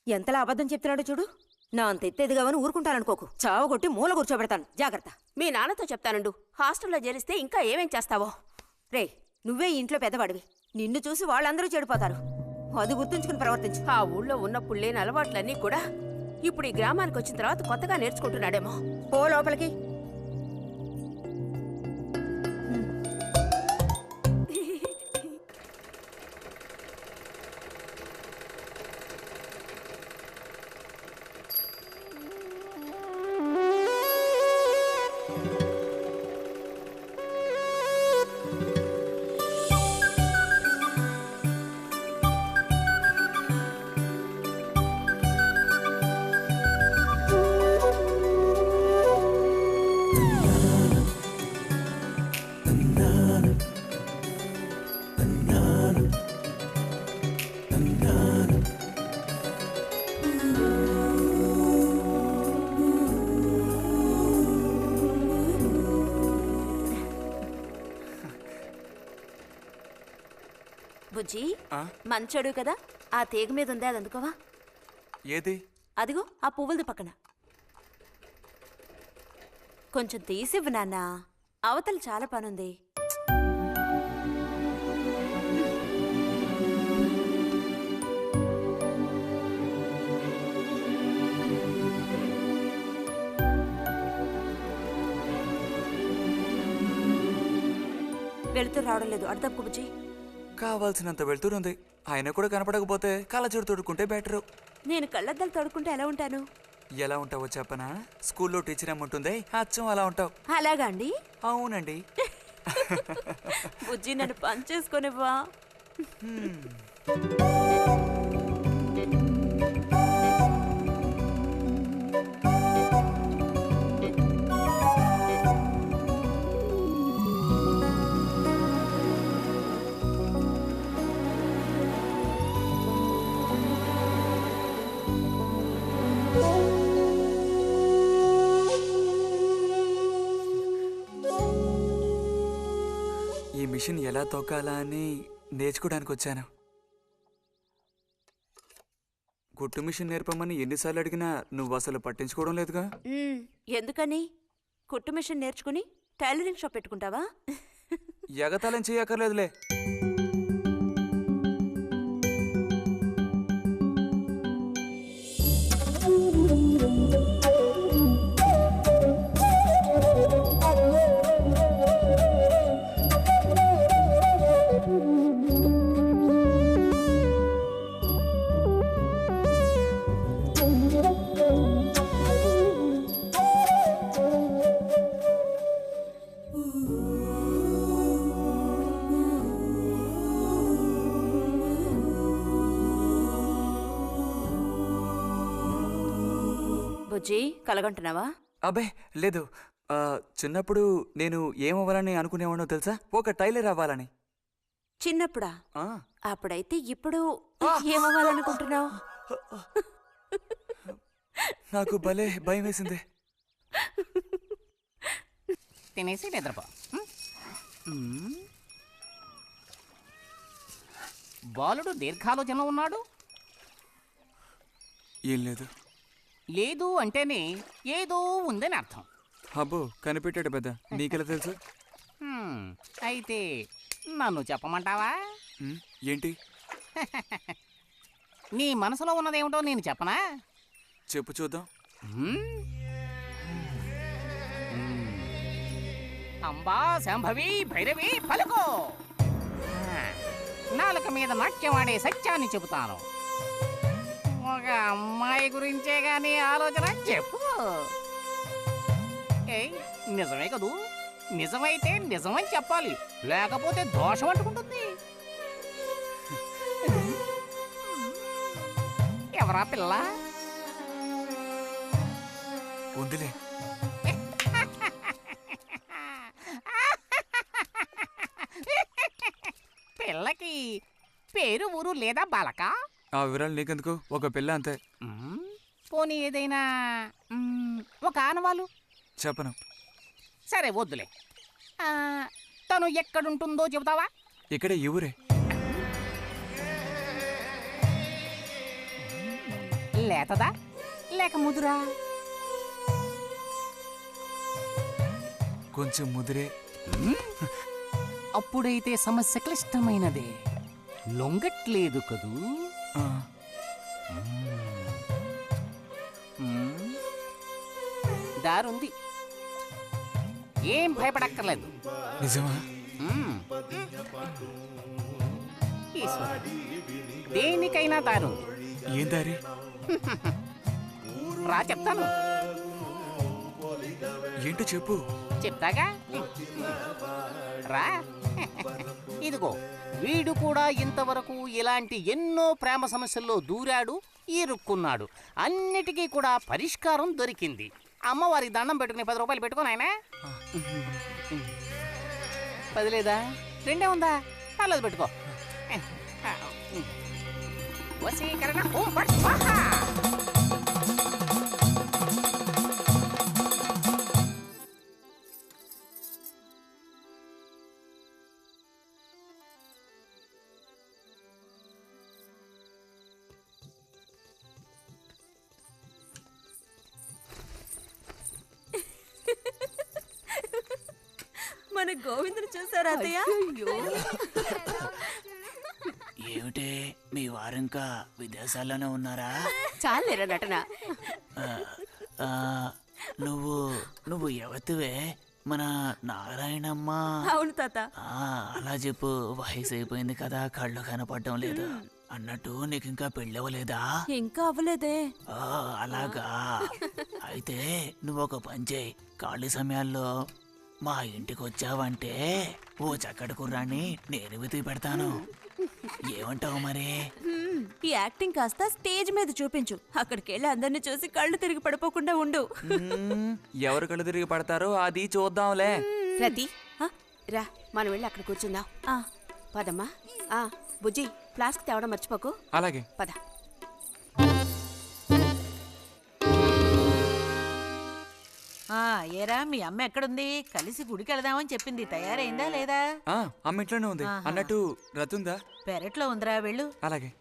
ఎంతలా అబద్ధం చెప్తున్నాడో చూడు. నా అంత ఎత్తేదిగావని ఊరుకుంటాననుకోకు. చావగొట్టి మూల కూర్చోబెడతాను, జాగ్రత్త. మీ నాన్నతో చెప్తానుండు. హాస్టల్లో చేరిస్తే ఇంకా ఏమేం చేస్తావో. రే, నువ్వే ఇంట్లో పెద్దవాడివి. నిన్ను చూసి వాళ్ళందరూ చెడిపోతారు. అది గుర్తుంచుకుని ప్రవర్తించు. ఆ ఊళ్ళో ఉన్నప్పుడు లేని అలవాట్లన్నీ కూడా ఇప్పుడు ఈ గ్రామానికి వచ్చిన తర్వాత కొత్తగా నేర్చుకుంటున్నాడేమో. పో లోపలికి. బుజ్జి, మంచోడు కదా, ఆ తీగ మీద ఉంది, అది అందుకోవా? ఏది? అదిగో ఆ పువ్వులది పక్కన. కొంచెం తీసివ్వు నాన్న, అవతల చాలా పనుంది. వెళుతూ రావడం లేదు, అడు తప్పుకు బుజ్జి. కావాల్సినంత వెళ్తురుంది. ఆయన కూడా కనపడకపోతే కళ్ళజోడు తొడుక్కుంటే బెటరు. నేను కళ్ళద్దాలు తొడుక్కుంటే ఎలా ఉంటాను? ఎలా ఉంటావో చెప్పనా? స్కూల్లో టీచర్ ఏముంటుందే, అచ్చం అలా ఉంటావు. అలాగా అండి? అవునండి. బుజ్జి, నన్ను పని చేసుకొనివ్వా? మిషన్ ఎలా తొక్కాలా అని నేర్చుకోవడానికి వచ్చాను. కుట్టు మిషన్ నేర్పమని ఎన్నిసార్లు అడిగినా నువ్వు అసలు పట్టించుకోవడం లేదుగా. ఎందుకని? కుట్టు మిషన్ నేర్చుకుని టైలరింగ్ షాప్ పెట్టుకుంటావా? ఎగతాళం చేయక్కర్లేదులే. బుజ్జి కలగంటున్నావా? అబ్బే లేదు. చిన్నప్పుడు నేను ఏమవ్వాలని అనుకునేవాడో తెలుసా? ఒక టైలర్ అవ్వాలని. చిన్నప్పుడా? ఆ, అప్పుడైతే ఇప్పుడు ఏమవ్వాలనుకుంటున్నావు? నాకు భలే భయం వేసింది. తినేసి నిద్రపో. బాలుడు దీర్ఘాలోచనలో ఉన్నాడు. ఏం లేదు. లేదు అంటేనే ఏదో ఉందని అర్థం. అబ్బో కనిపెట్టాడు పెద్ద. నీకెలా తెలుసు? అయితే నన్ను చెప్పమంటావా? ఏంటి? నీ మనసులో ఉన్నదేమిటో నేను చెప్పనా? చెప్పు చూద్దాం. అంబా శాంభవి భైరవి పలుకో. నాలుక మీద నాట్యమాడే సత్యాన్ని చెబుతాను. ఒక అమ్మాయి గురించే గానీ ఆలోచన చెప్పు. ఏయ్ నిజమే కదూ? నిజమైతే నిజమని చెప్పాలి, లేకపోతే దోషం అంటుకుంటుంది. ఎవరా పిల్ల? ఉందిలే. పిల్లకి పేరు ఊరు లేదా బాలక? ఆ వివరాలు నీకెందుకు? ఒక పిల్ల అంతే. పోనీ ఏదైనా ఒక ఆనవాలు? చెప్పను. సరే వద్దులే. తను ఎక్కడుంటుందో చెబుతావా? ఇక్కడే ఈ ఊరే. లేతదా లేక ముదురా? కొంచెం ముదిరే. అప్పుడైతే సమస్య క్లిష్టమైనదే. లొంగట్లేదు కదూ? దారుంది, ఏం భయపడక్కర్లేదు. నిజమా? దేనికైనా దారుంది. ఏం దారి? రా చెప్తాను. ఏంటో చెప్పు. చెప్తాగా రా. ఇదిగో వీడు కూడా ఇంతవరకు ఇలాంటి ఎన్నో ప్రేమ సమస్యల్లో దూరాడు, ఇరుక్కున్నాడు. అన్నిటికీ కూడా పరిష్కారం దొరికింది. అమ్మవారికి దండం పెట్టుకుని 10 రూపాయలు పెట్టుకో నాయనా. 10 లేదా? 2 ఉందా? పర్లేదు పెట్టుకో. వశీకరణ ఓం ఫట్ స్వాహా. మన గోవిందుని చూసారా అత్తయ్య? ఏమిటే మీ వారింకా విదేశాల్లోనే ఉన్నారా? చాలేరా నటన. నువ్వు ఎవతివే? మన నారాయణమ్మ? అవును తాత. అలా చెప్పు. వయసు అయిపోయింది కదా, కళ్ళు కనపడటం లేదు. అన్నట్టు నీకు ఇంకా పెళ్ళవలేదా? ఇంకా అవ్వలేదే. అలాగా. అయితే నువ్వు ఒక పని చేయి. ఖాళీ సమయాల్లో మా ఇంటికి వచ్చావంటే ఓ చక్కటి కుర్రాన్ని నేను వెతికి పెడతాను. ఏమంటావు మరి? ఈ యాక్టింగ్ కాస్త స్టేజ్ మీద చూపించు. అక్కడికి వెళ్ళి అందరిని చూసి కళ్ళు తిరిగి పడిపోకుండా ఉండు. ఎవరు కళ్ళు తిరిగి పడతారో అది చూద్దాంలే. రతి రా, మనం వెళ్ళి అక్కడ కూర్చుందాం. పదమ్మా. బుజ్జి ఫ్లాస్క్ తేవడం మర్చిపోకు. అలాగే. పద. ఏరా మీ అమ్మ ఎక్కడుంది? కలిసి గుడికి వెళదామని చెప్పింది. తయారైందా లేదా? అమ్మ ఇంట్లోనే ఉంది. అన్నట్టు రతుందా? పెరట్లో ఉందిరా, వెళ్ళు. అలాగే.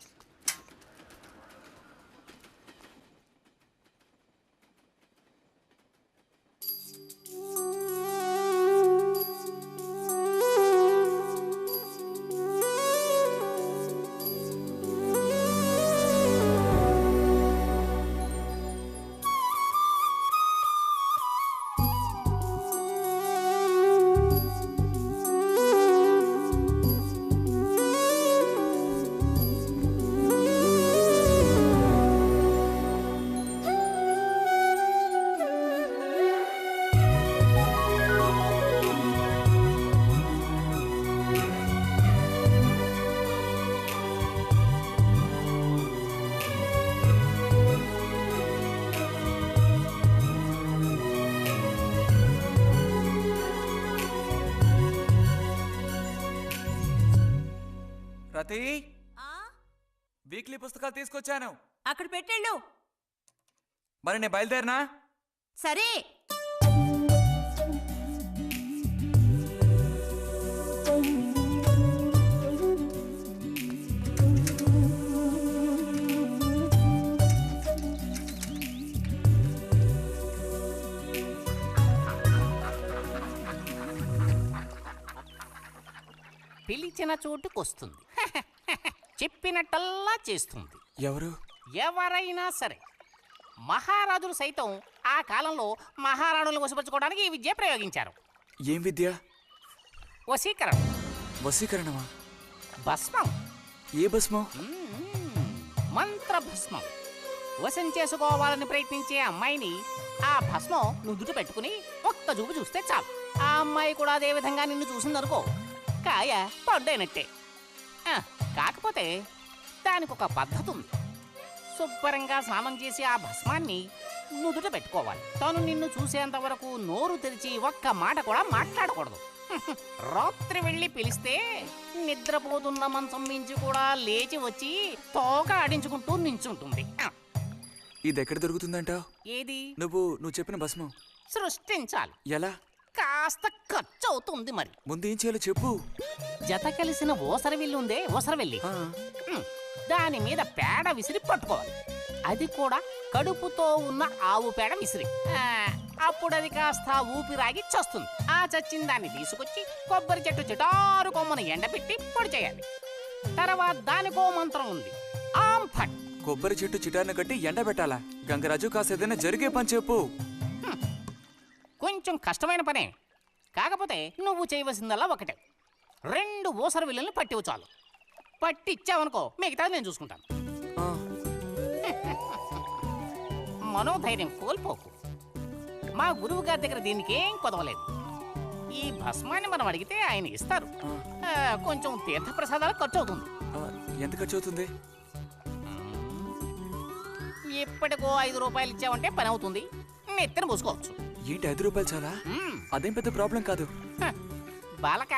రతి, వీక్లీ పుస్తకాలు తీసుకొచ్చాను. అక్కడ పెట్టేళ్ళు. మరి నేను బయలుదేరినా? సరే. పిలిచిన చోటుకొస్తుంది. చెప్పినట్టల్లా చేస్తుంది. ఎవరు? ఎవరైనా సరే. మహారాజులు సైతం ఆ కాలంలో మహారాణులను వశపరచుకోవడానికి ఈ విద్య ప్రయోగించారు. ఏం విద్య? వశీకరణం. వశీకరణమా? భస్మం. ఏ భస్మం? మంత్ర భస్మం. వశం చేసుకోవాలని ప్రయత్నించే అమ్మాయిని ఆ భస్మం నుదుట పెట్టుకుని ఒక్క చూపు చూస్తే చాలు. ఆ అమ్మాయి కూడా అదే విధంగా నిన్ను చూసిందనుకో, కాయ పడ్డైనట్టే. కాకపోతే దానికి ఒక పద్ధతి ఉంది. శుభ్రంగా స్నానం చేసి ఆ భస్మాన్ని నుదుట పెట్టుకోవాలి. తను నిన్ను చూసేంత వరకు నోరు తెరిచి ఒక్క మాట కూడా మాట్లాడకూడదు. రాత్రి వెళ్ళి పిలిస్తే నిద్రపోతున్న మంచం మించి కూడా లేచి వచ్చి తోక ఆడించుకుంటూ నించుంటుంది. ఇది ఎక్కడ దొరుకుతుందంటావు? ఏది? నువ్వు చెప్పిన భస్మం సృష్టించాలి. ఎలా? కాస్త ఖర్చు అవుతుంది. మరి ముందు ఏం చేయాలో చెప్పు. జత కలిసిన ఓసరవిల్లు ఉందే, ఓసరవెల్లి, దాని మీద పేడ విసిరి పట్టుకోవాలి. అది కూడా కడుపుతో ఉన్న ఆవు పేడ విసిరి. అప్పుడు అది కాస్త ఊపిరాగి చస్తుంది. ఆ చచ్చిన దాన్ని తీసుకొచ్చి కొబ్బరి చెట్టు చిటారు కొమ్మను ఎండబెట్టి పొడి చేయాలి. తర్వాత దానికో మంత్రం ఉంది, ఆం ఫట్. కొబ్బరి చెట్టు చిటాన్ని కట్టి ఎండబెట్టాలా? గంగరాజు కాసేదైనా జరిగే పని చెప్పు. కొంచెం కష్టమైన పనే. కాకపోతే నువ్వు చేయవలసిందల్లా ఒకటే, 2 ఊసర విల్లుల్ని పట్టివు చాలు. పట్టిచ్చావనుకో, మిగతాది నేను చూసుకుంటాను. మనోధైర్యం కోల్పోకు. మా గురువు గారి దగ్గర దీనికేం కొదవలేదు. ఈ భస్మాన్ని మనం అడిగితే ఆయన ఇస్తారు. కొంచెం తీర్థప్రసాదాలు ఖర్చు అవుతుంది. ఎంత ఖర్చు అవుతుంది? ఇప్పటికో 5 రూపాయలు ఇచ్చావంటే పని అవుతుంది. నెత్తిన పూసుకోవచ్చు. ఏంటి 5 రూపాయలు చాలా? అదేం పెద్ద ప్రాబ్లం కాదు. బాలక,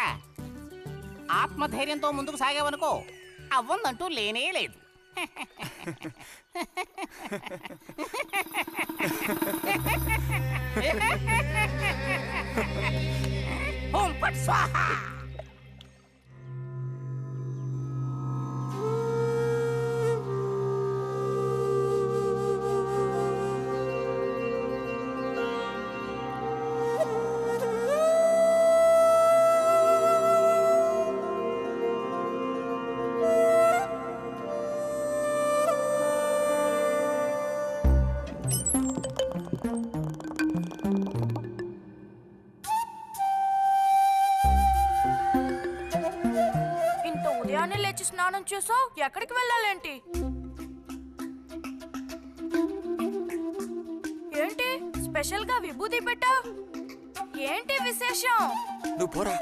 ఆత్మధైర్యంతో ముందుకు సాగావనుకో, అవ్వందంటూ లేనే లేదు. ఓం ఫట్ స్వాహ. ఉదయాన్నే లేచి స్నానం చేసావు, ఎక్కడికి వెళ్ళాలేంటి? ఏంటి స్పెషల్ గా విభూతి పెట్టా? ఏంటి విశేషం? నువ్వు పోరా.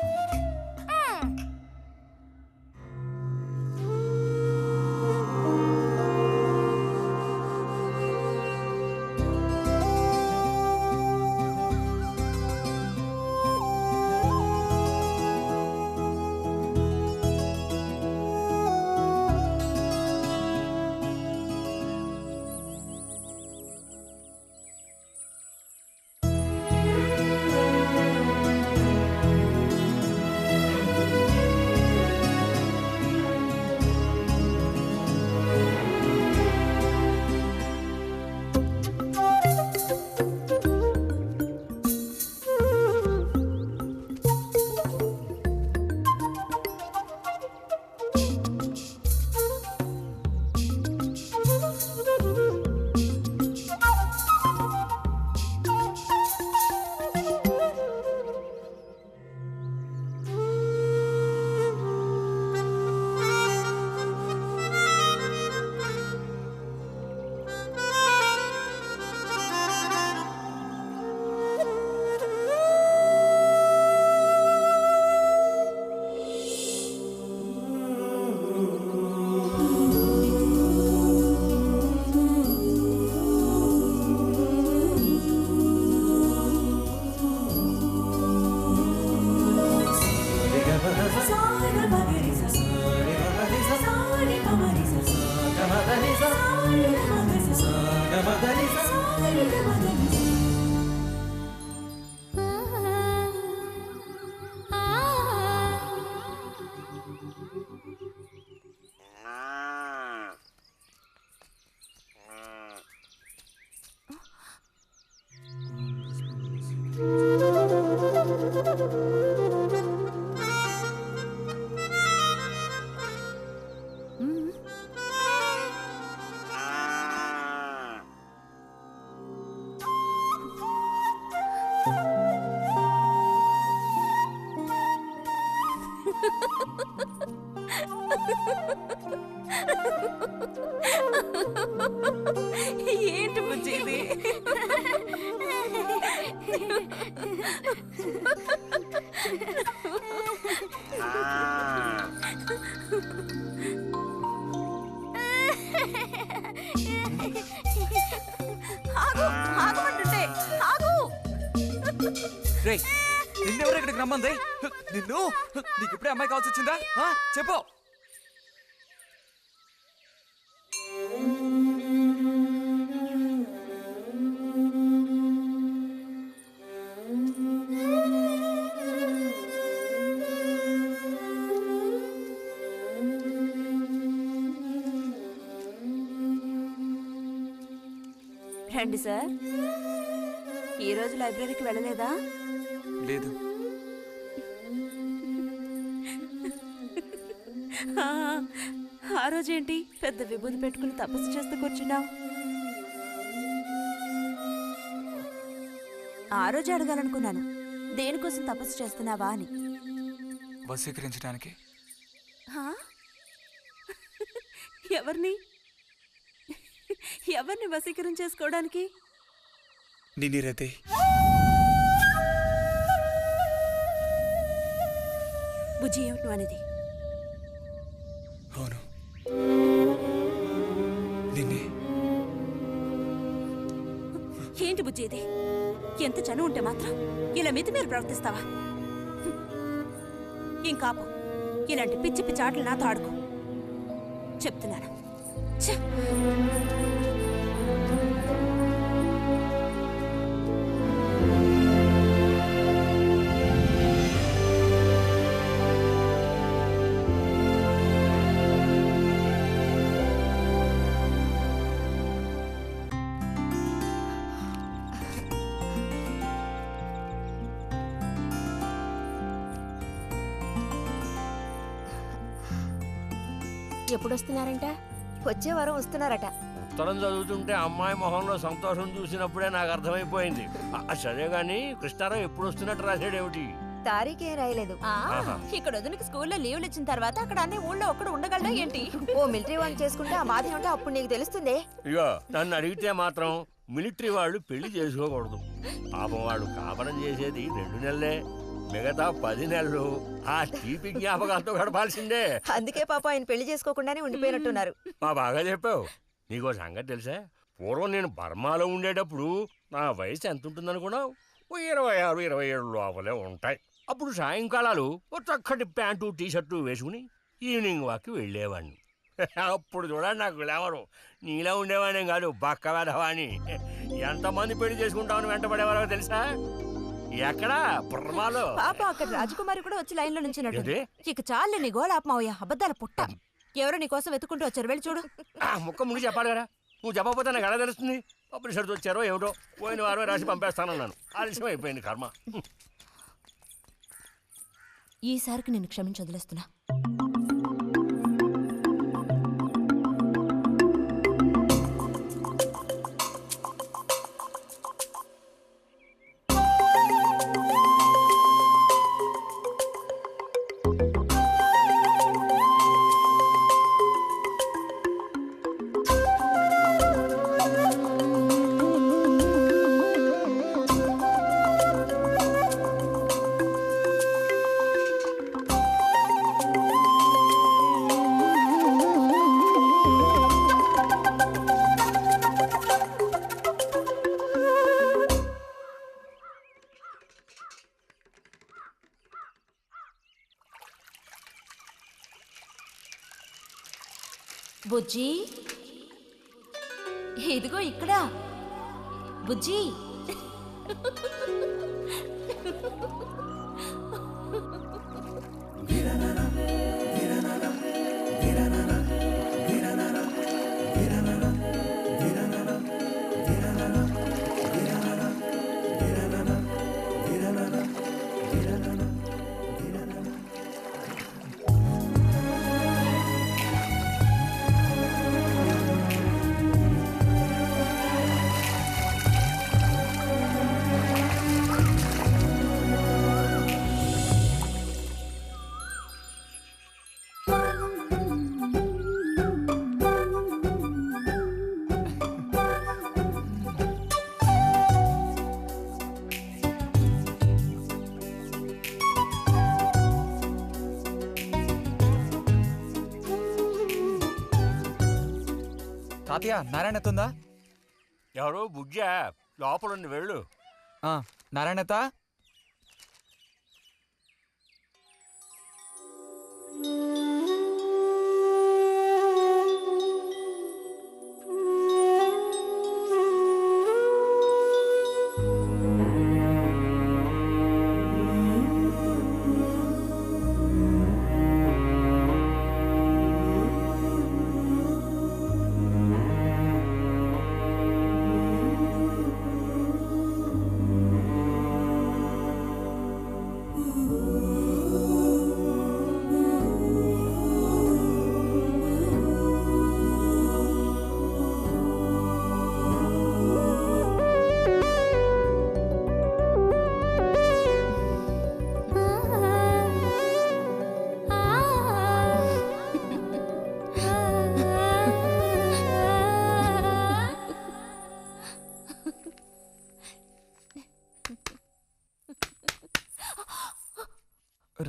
ఏంటి బుజ్జి ఇది? ఆగు, ఆగమంటుంటే ఆగు. రే నిన్నెవరు ఇక్కడికి రమ్మంది? నిన్ను నీకు ఇప్పుడే అమ్మాయి కావాల్సి వచ్చిందా? చెప్పు. రండి సార్. ఈరోజు లైబ్రరీకి వెళ్ళలేదా? లేదు. ఆ రోజేంటి పెద్ద విభూతి పెట్టుకుని తపస్సు చేస్తూ కూర్చున్నావు? ఆ రోజు అడగాలనుకున్నాను, దేనికోసం తపస్సు చేస్తున్నావా అని. వశీకరించడానికి. ఎవరిని ఎవరిని వశీకరించేసుకోవడానికి? నిన్నిరతే. బుజ్జి ఏమిటి నువ్వు అనేది? అవును, నిన్నే. ఏంటి బుజ్జి ఇది? ఎంత చనువు ఉంటే మాత్రం ఇలా మితిమీరి ప్రవర్తిస్తావా? ఇంకాపు ఇలాంటి పిచ్చి పిచ్చి ఆటలు నాతో ఆడుకో చెప్తున్నాను. ఛ! ఎప్పుడొస్తున్నారంట? వచ్చే వారం వస్తున్నారట. ఉత్తరం చదువుతుంటే అమ్మాయి మొహంలో సంతోషం చూసినప్పుడే నాకు అర్థమైపోయింది. సరే గాని కృష్ణారావు ఎప్పుడు వస్తున్నట్టు రాశాడేమిటి? తారీఖే రాయలేదు. ఇక్కడ వదినకి స్కూల్లో లీవ్లు ఇచ్చిన తర్వాత అక్కడ అన్ని ఊళ్ళో ఒక్కడు ఉండగలడా ఏంటి? ఓ మిలిటరీ వాడిని చేసుకుంటే ఆ బాధ ఏమిటో అప్పుడు నీకు తెలుస్తుంది. ఇగో నన్ను అడిగితే మాత్రం మిలిటరీ వాళ్ళు పెళ్లి చేసుకోకూడదు. పాపం వాళ్ళు కాపరం చేసేది 2 నెలలే, మిగతా 10 నెలలు ఆ తీపి జ్ఞాపకాలతో గడపాల్సిందే. అందుకే పాప ఆయన పెళ్లి చేసుకోకుండానే ఉండిపోయినట్టున్నారు. మా బాగా చెప్పావు. నీకో సంగతి తెలుసా? పూర్వం నేను బర్మాలో ఉండేటప్పుడు నా వయసు ఎంత ఉంటుందనుకున్నావు? 26, 27 లోపలే ఉంటాయి. అప్పుడు సాయంకాలాలు ఓ చక్కటి ప్యాంటు టీషర్టు వేసుకుని ఈవినింగ్ వాక్కి వెళ్ళేవాడిని. అప్పుడు చూడండి నాకు గ్లామరు. నీలా ఉండేవాడిని కాదు, బక్క వెధవాని. ఎంతమంది పెళ్లి చేసుకుంటామని వెంటబడేవారో తెలుసా? ఎక్కడా? బర్మాలో. పాప అక్కడ రాజకుమారి కూడా వచ్చి లైన్లో నుంచినట్టు. ఏంటి? ఇక చాలు నీ గోలాపమావయ్యా, అబద్ధాల పుట్ట. ఎవరో నీ కోసం వెతుకుంటూ వచ్చారు, వెళ్ళి చూడు. ముక్క ముందు చెప్పాలి కదా, నువ్వు చెప్పకపోతే నాకు ఎలా తెలుస్తుంది? అప్పుడు సరితో వచ్చారో ఏమిటో, పోయిన వారమే రాసి పంపేస్తానన్నాను. ఆలస్యం అయిపోయింది కర్మ. ఈసారికి నేను క్షమించి వదిలేస్తున్నా. బుజ్జి, ఇదిగో ఇక్కడ. బుజ్జి, తాతయ్య నారాయణతుందా? ఎవరు బుజ్జా? లోపల వెళ్ళు. నారాయణత.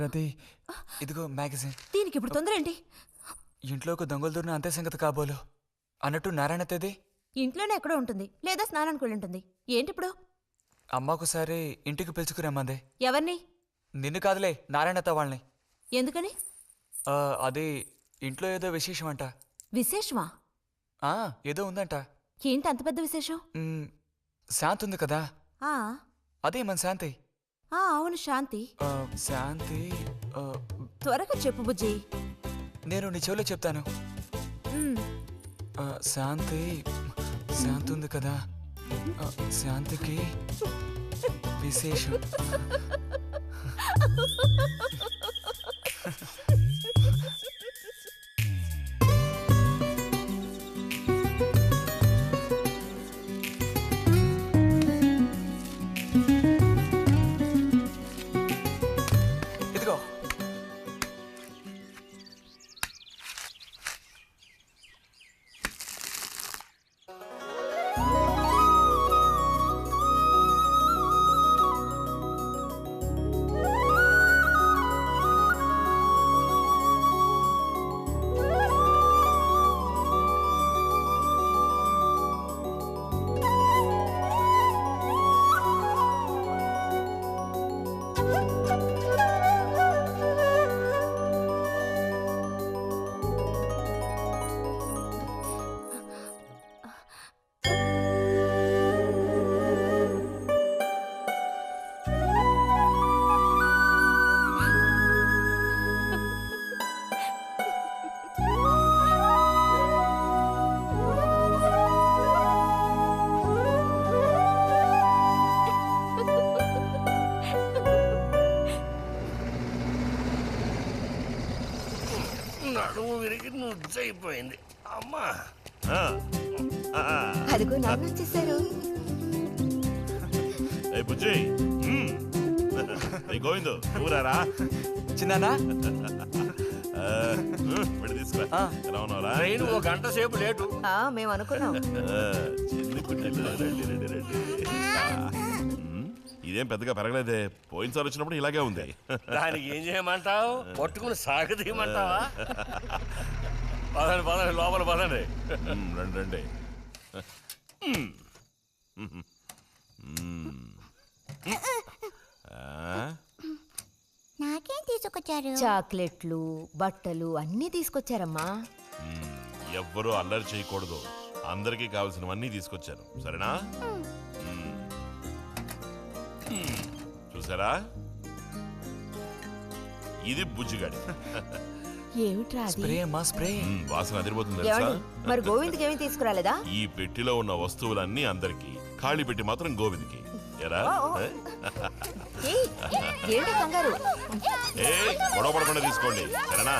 రతి, ఇదిగో మ్యాగజైన్. దీనికి ఇప్పుడు తొందర ఏంటి? ఇంట్లో ఒక దొంగలు దూరిన అంతే సంగతి కాబోలు. అన్నట్టు నారాయణతేది? ఇంట్లోనే ఎక్కడో ఉంటుంది, లేదా స్నానానికి వెళ్ళి ఉంటుంది. ఏంటి ఇప్పుడు? అమ్మ ఒకసారి ఇంటికి పిలుచుకురమ్మంది. ఎవరిని? నిన్ను కాదులే, నారాయణత వాళ్ళని. ఎందుకని? అది ఇంట్లో ఏదో విశేషం అంట. విశేషమా? ఏదో ఉందంట. ఏంటి అంత పెద్ద విశేషం? శాంతి ఉంది కదా, ఆ అదే మన శాంతి. అవును, శాంతి. శాంతి త్వరగా చెప్పు బుజ్జి. నేను నీ చెవిలో చెప్తాను. శాంతి ఉంది కదా, శాంతికి విశేషం. ఇదిగో. నడుము విరిగి నుజ్జైపోయింది అమ్మా. అదిగో నాన్న వచ్చేసారు. బుజ్జి, గోవిందు ఊరారా? చిన్నానా తీసుకో. ఎలా ఉన్నారా? ట్రైన్ 1 గంట సేపు లేటు. మేము అనుకున్నాం. ఇదేం పెద్దగా పెరగలేదే, పోయినసారి వచ్చినప్పుడు ఇలాగే ఉంది. దానికి ఏం చేయమంటావు? పట్టుకుని సాగదీయమంటావా? పదండి పదండి, లోపల పదండి. రండి. నాకేం తీసుకొచ్చారు? చాక్లెట్లు, బట్టలు అన్నీ తీసుకొచ్చారమ్మా. ఎవ్వరూ అల్లరి చేయకూడదు, అందరికీ కావాల్సినవన్నీ తీసుకొచ్చాను, సరేనా? చూసారా, ఇది బుజ్జిగాడి. ఏమిట్రా అది? స్ప్రే అమ్మా, స్ప్రే. వాసన అదిరిపోతుంది తెలుసా? మరి గోవింద్కి ఏమీ తీసుకురాలేదా? ఈ పెట్టిలో ఉన్న వస్తువులన్నీ అందరికి, ఖాళీ పెట్టి మాత్రం గోవింద్కి. ఎరా ఏంటి కంగారు? గొడవ పడకుండా తీసుకోండి, సరేనా?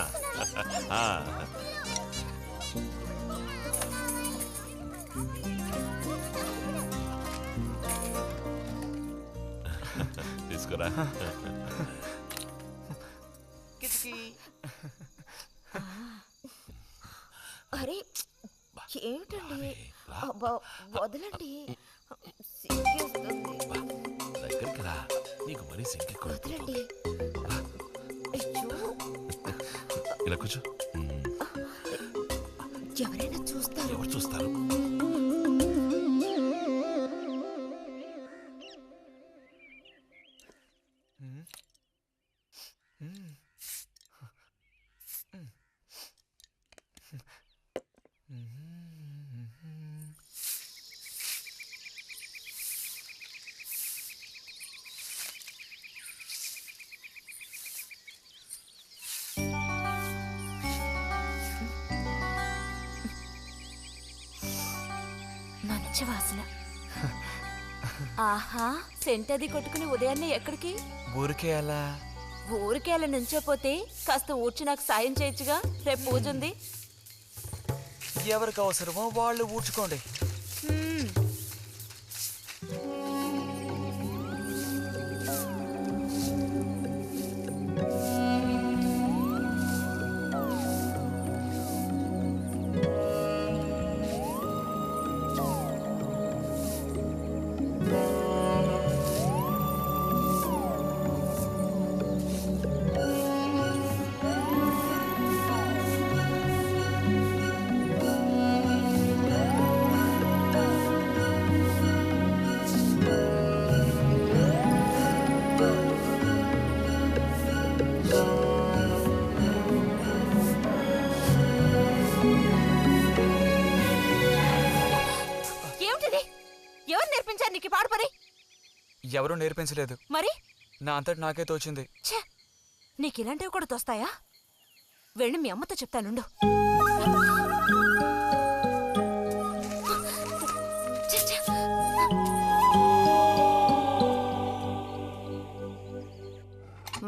తీసుకురా. అరే ఏమిటండి, వదలండి. దగ్గరికి రా, నీకు మరీ వదలండి. ఇలా కూర్చో. ఎవరైనా చూస్తారు. ఎవరు చూస్తారు? మంచి వాసన. ఆహా, సెంట్ అది కొట్టుకుని ఉదయాన్నే ఎక్కడికి? ఊరికే అలా. ఊరికే అలా నుంచోపోతే కాస్త ఊడ్చి నాకు సాయం చేయొచ్చుగా, రేపు పూజ ఉంది. ఎవరికి అవసరమో వాళ్ళు ఊడ్చుకోండి. ఎవరూ నేర్పించలేదు, మరి నా అంతటి నాకే తోచింది. నీకు ఇలాంటివి కూడా తోస్తాయా? వెళ్ళి మీ అమ్మతో చెప్తానుండు.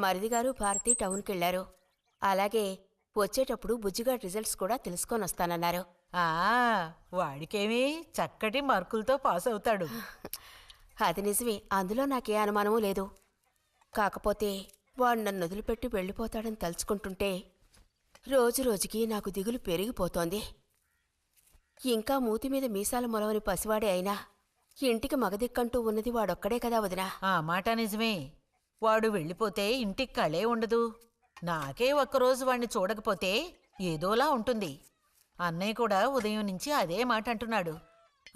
మరిది గారు భారతి టౌన్కి వెళ్లారు. అలాగే వచ్చేటప్పుడు బుజ్జిగా రిజల్ట్స్ కూడా తెలుసుకొని వస్తానన్నారు. వాడికేమి చక్కటి మార్కులతో పాస్ అవుతాడు. అది నిజమే, అందులో నాకే అనుమానమూ లేదు. కాకపోతే వాడు నన్ను వదిలిపెట్టి వెళ్ళిపోతాడని తలుచుకుంటుంటే రోజు రోజుకి నాకు దిగులు పెరిగిపోతోంది. ఇంకా మూతి మీద మీసాల మొలవని పసివాడే అయినా ఇంటికి మగదిక్కంటూ ఉన్నది వాడొక్కడే కదా వదినా. ఆ మాట నిజమే. వాడు వెళ్ళిపోతే ఇంటికి కళే ఉండదు. నాకే ఒక్కరోజు వాణ్ణి చూడకపోతే ఏదోలా ఉంటుంది. అన్నయ్య కూడా ఉదయం నుంచి అదే మాట అంటున్నాడు.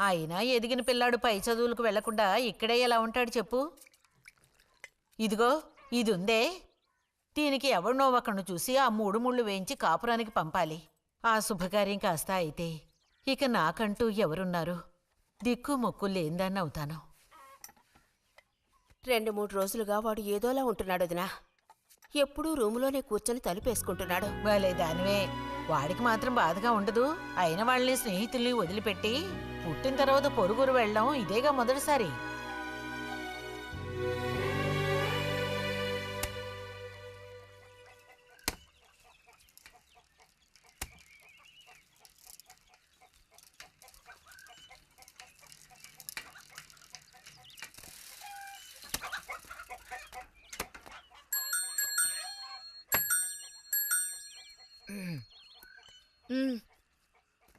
అయినా ఎదిగిన పిల్లాడు పై చదువులకు వెళ్లకుండా ఇక్కడే ఎలా ఉంటాడు చెప్పు? ఇదిగో ఇది ఉందే, దీనికి ఎవరినో ఒకరిని చూసి ఆ 3 ముళ్ళు వేయించి కాపురానికి పంపాలి. ఆ శుభకార్యం కాస్త అయితే ఇక నాకంటూ ఎవరున్నారు? దిక్కు మొక్కు లేందాన్ని అవుతాను. 2-3 రోజులుగా వాడు ఏదోలా ఉంటున్నాడు వదినా. ఎప్పుడూ రూములోనే కూర్చొని తలుపేసుకుంటున్నాడు. భలే దానివే. వాడికి మాత్రం బాధగా ఉండదు. అయిన వాళ్ళని స్నేహితుల్ని వదిలిపెట్టి పుట్టిన తర్వాత పొరుగురు వెళ్ళడం ఇదేగా మొదటిసారి.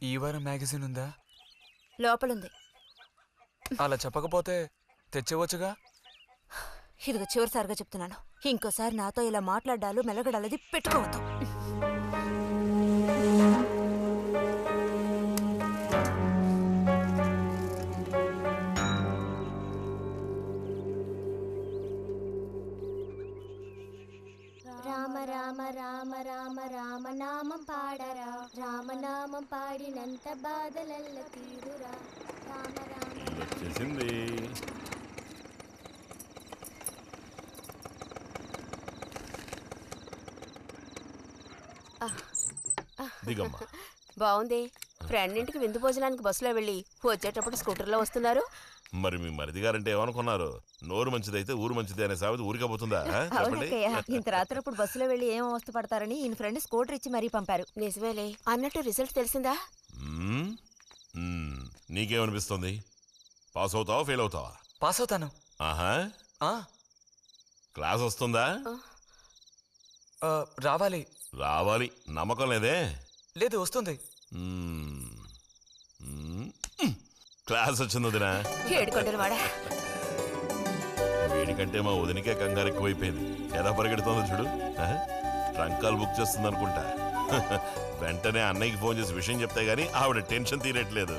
ఈ వారం మ్యాగజైన్ ఉందా? లోపలుంది. అలా చెప్పకపోతే తెచ్చేవచ్చుగా. ఇదిగో చివరిసారిగా చెప్తున్నాను, ఇంకోసారి నాతో ఇలా మాట్లాడాలు మెలగడాలది పెట్టుకోవద్దు. రామ రామ రామ రామ రామనామం పాడరా, రామనామం పాడినంత బాధలల్ల తీరురా. రామ రామ వచ్చేసింది. దిగమ్మా. బాగుంది. ఫ్రెండ్ ఇంటికి విందు భోజనానికి బస్సులో వెళ్ళి వచ్చేటప్పుడు స్కూటర్లో వస్తున్నారు. మరి మీ మరిది గారంటే ఏమనుకున్నారు? నోరు మంచిదైతే ఊరు మంచిది అనే సామెత ఊరికపోతుందా? చెప్పండి. ఇంత రాత్రప్పుడు బస్సులో వెళ్ళి ఏం అవస్థ పడతారని ఈయన ఫ్రెండ్ స్కూటర్ ఇచ్చి మరీ పంపారు. నిజమేలే. అన్నట్టు రిజల్ట్ తెలిసిందా? నీకేమనిపిస్తుంది? పాస్ అవుతావా ఫెయిల్ అవుతావా? పాస్ అవుతాను. ఆహా. క్లాస్ వస్తుందా? రావాలి. రావాలి. నమ్మకం లేదే? లేదు, వస్తుంది. క్లాస్ వచ్చింది వదినా. వీడికంటే మా వదినికే కంగారు ఎక్కువైపోయింది. ఎలా పరిగెడుతుందో చూడు. ట్రంకాలు బుక్ చేస్తుంది అనుకుంటా. వెంటనే అన్నయ్యకి ఫోన్ చేసి విషయం చెప్తే గానీ ఆవిడ టెన్షన్ తీరట్లేదు.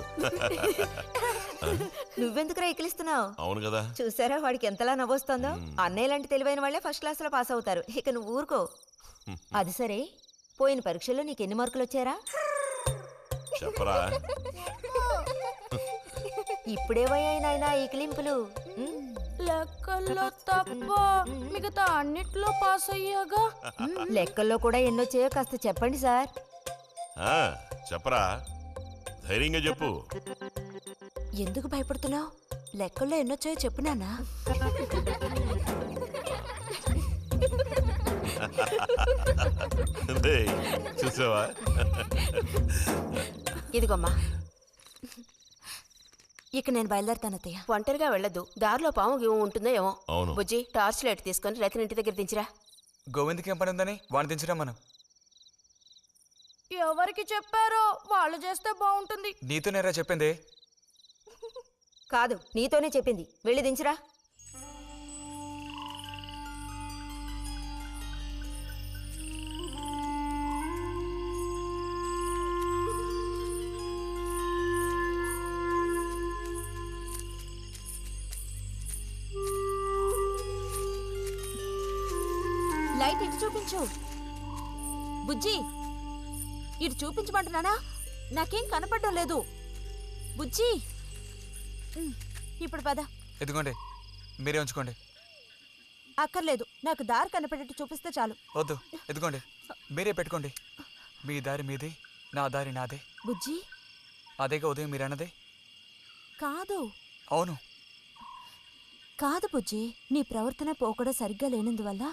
నువ్వెందుకు ఎక్కిలిస్తున్నావు? అవును కదా, చూసారా వాడికి ఎంతలా నవ్వొస్తుందో. అన్నయ్య లాంటి తెలివైన వాళ్ళే ఫస్ట్ క్లాస్ లో పాస్ అవుతారు. ఇక నువ్వు ఊరుకో. అది సరే, పోయిన పరీక్షల్లో నీకు ఎన్ని మార్కులు వచ్చారా? చెప్పరా. ఇప్పుడేవయ్యాయి నాయనా ఈ క్లింపులు? లెక్కల్లో తప్ప మిగతా అన్నిట్లో పాస్ అయ్యాగా. లెక్కల్లో కూడా ఎన్నొచ్చాయో కాస్త చెప్పండి సార్. చెప్పరా, ధైర్యంగా చెప్పు. ఎందుకు భయపడుతున్నావు? లెక్కల్లో ఎన్నొచ్చాయో చెప్పు నాన్నా. చూసావా? ఇదిగోమ్మా. ఇక నేను బయలుదేరుతాను అత్తయ్య. ఒంటరిగా వెళ్ళదు, దారిలో పాము గీము ఉంటుందో ఏమో. అవును. బుజ్జి, టార్చ్ లైట్ తీసుకొని రతిని ఇంటి దగ్గర దించిరా. గోవింద్కి ఏం పని ఉందని వాడిని దించరా మనం? ఎవరికి చెప్పారో వాళ్ళు చేస్తే బాగుంటుంది. నీతో నేరా చెప్పింది? కాదు, నీతోనే చెప్పింది. వెళ్ళి దించిరా. లైట్ ఇటు చూపించు. బుజ్జి, ఇటు చూపించమంటున్నానా? నాకేం కనపడడం లేదు. బుజ్జి, ఇప్పుడు పద. ఎదుగోండి, మీరే ఉంచుకోండి. అక్కర్లేదు, నాకు దారి కనపడేట్టు చూపిస్తే చాలు. వద్దు, ఎదుగోండి, మీరే పెట్టుకోండి. మీ దారి మీదే, నా దారి నాదే. బుజ్జి, అదేగా ఉదయం మీరు అన్నదే. కాదు. అవును. కాదు బుజ్జి, నీ ప్రవర్తన పోకడ సరిగ్గా లేనందువల్ల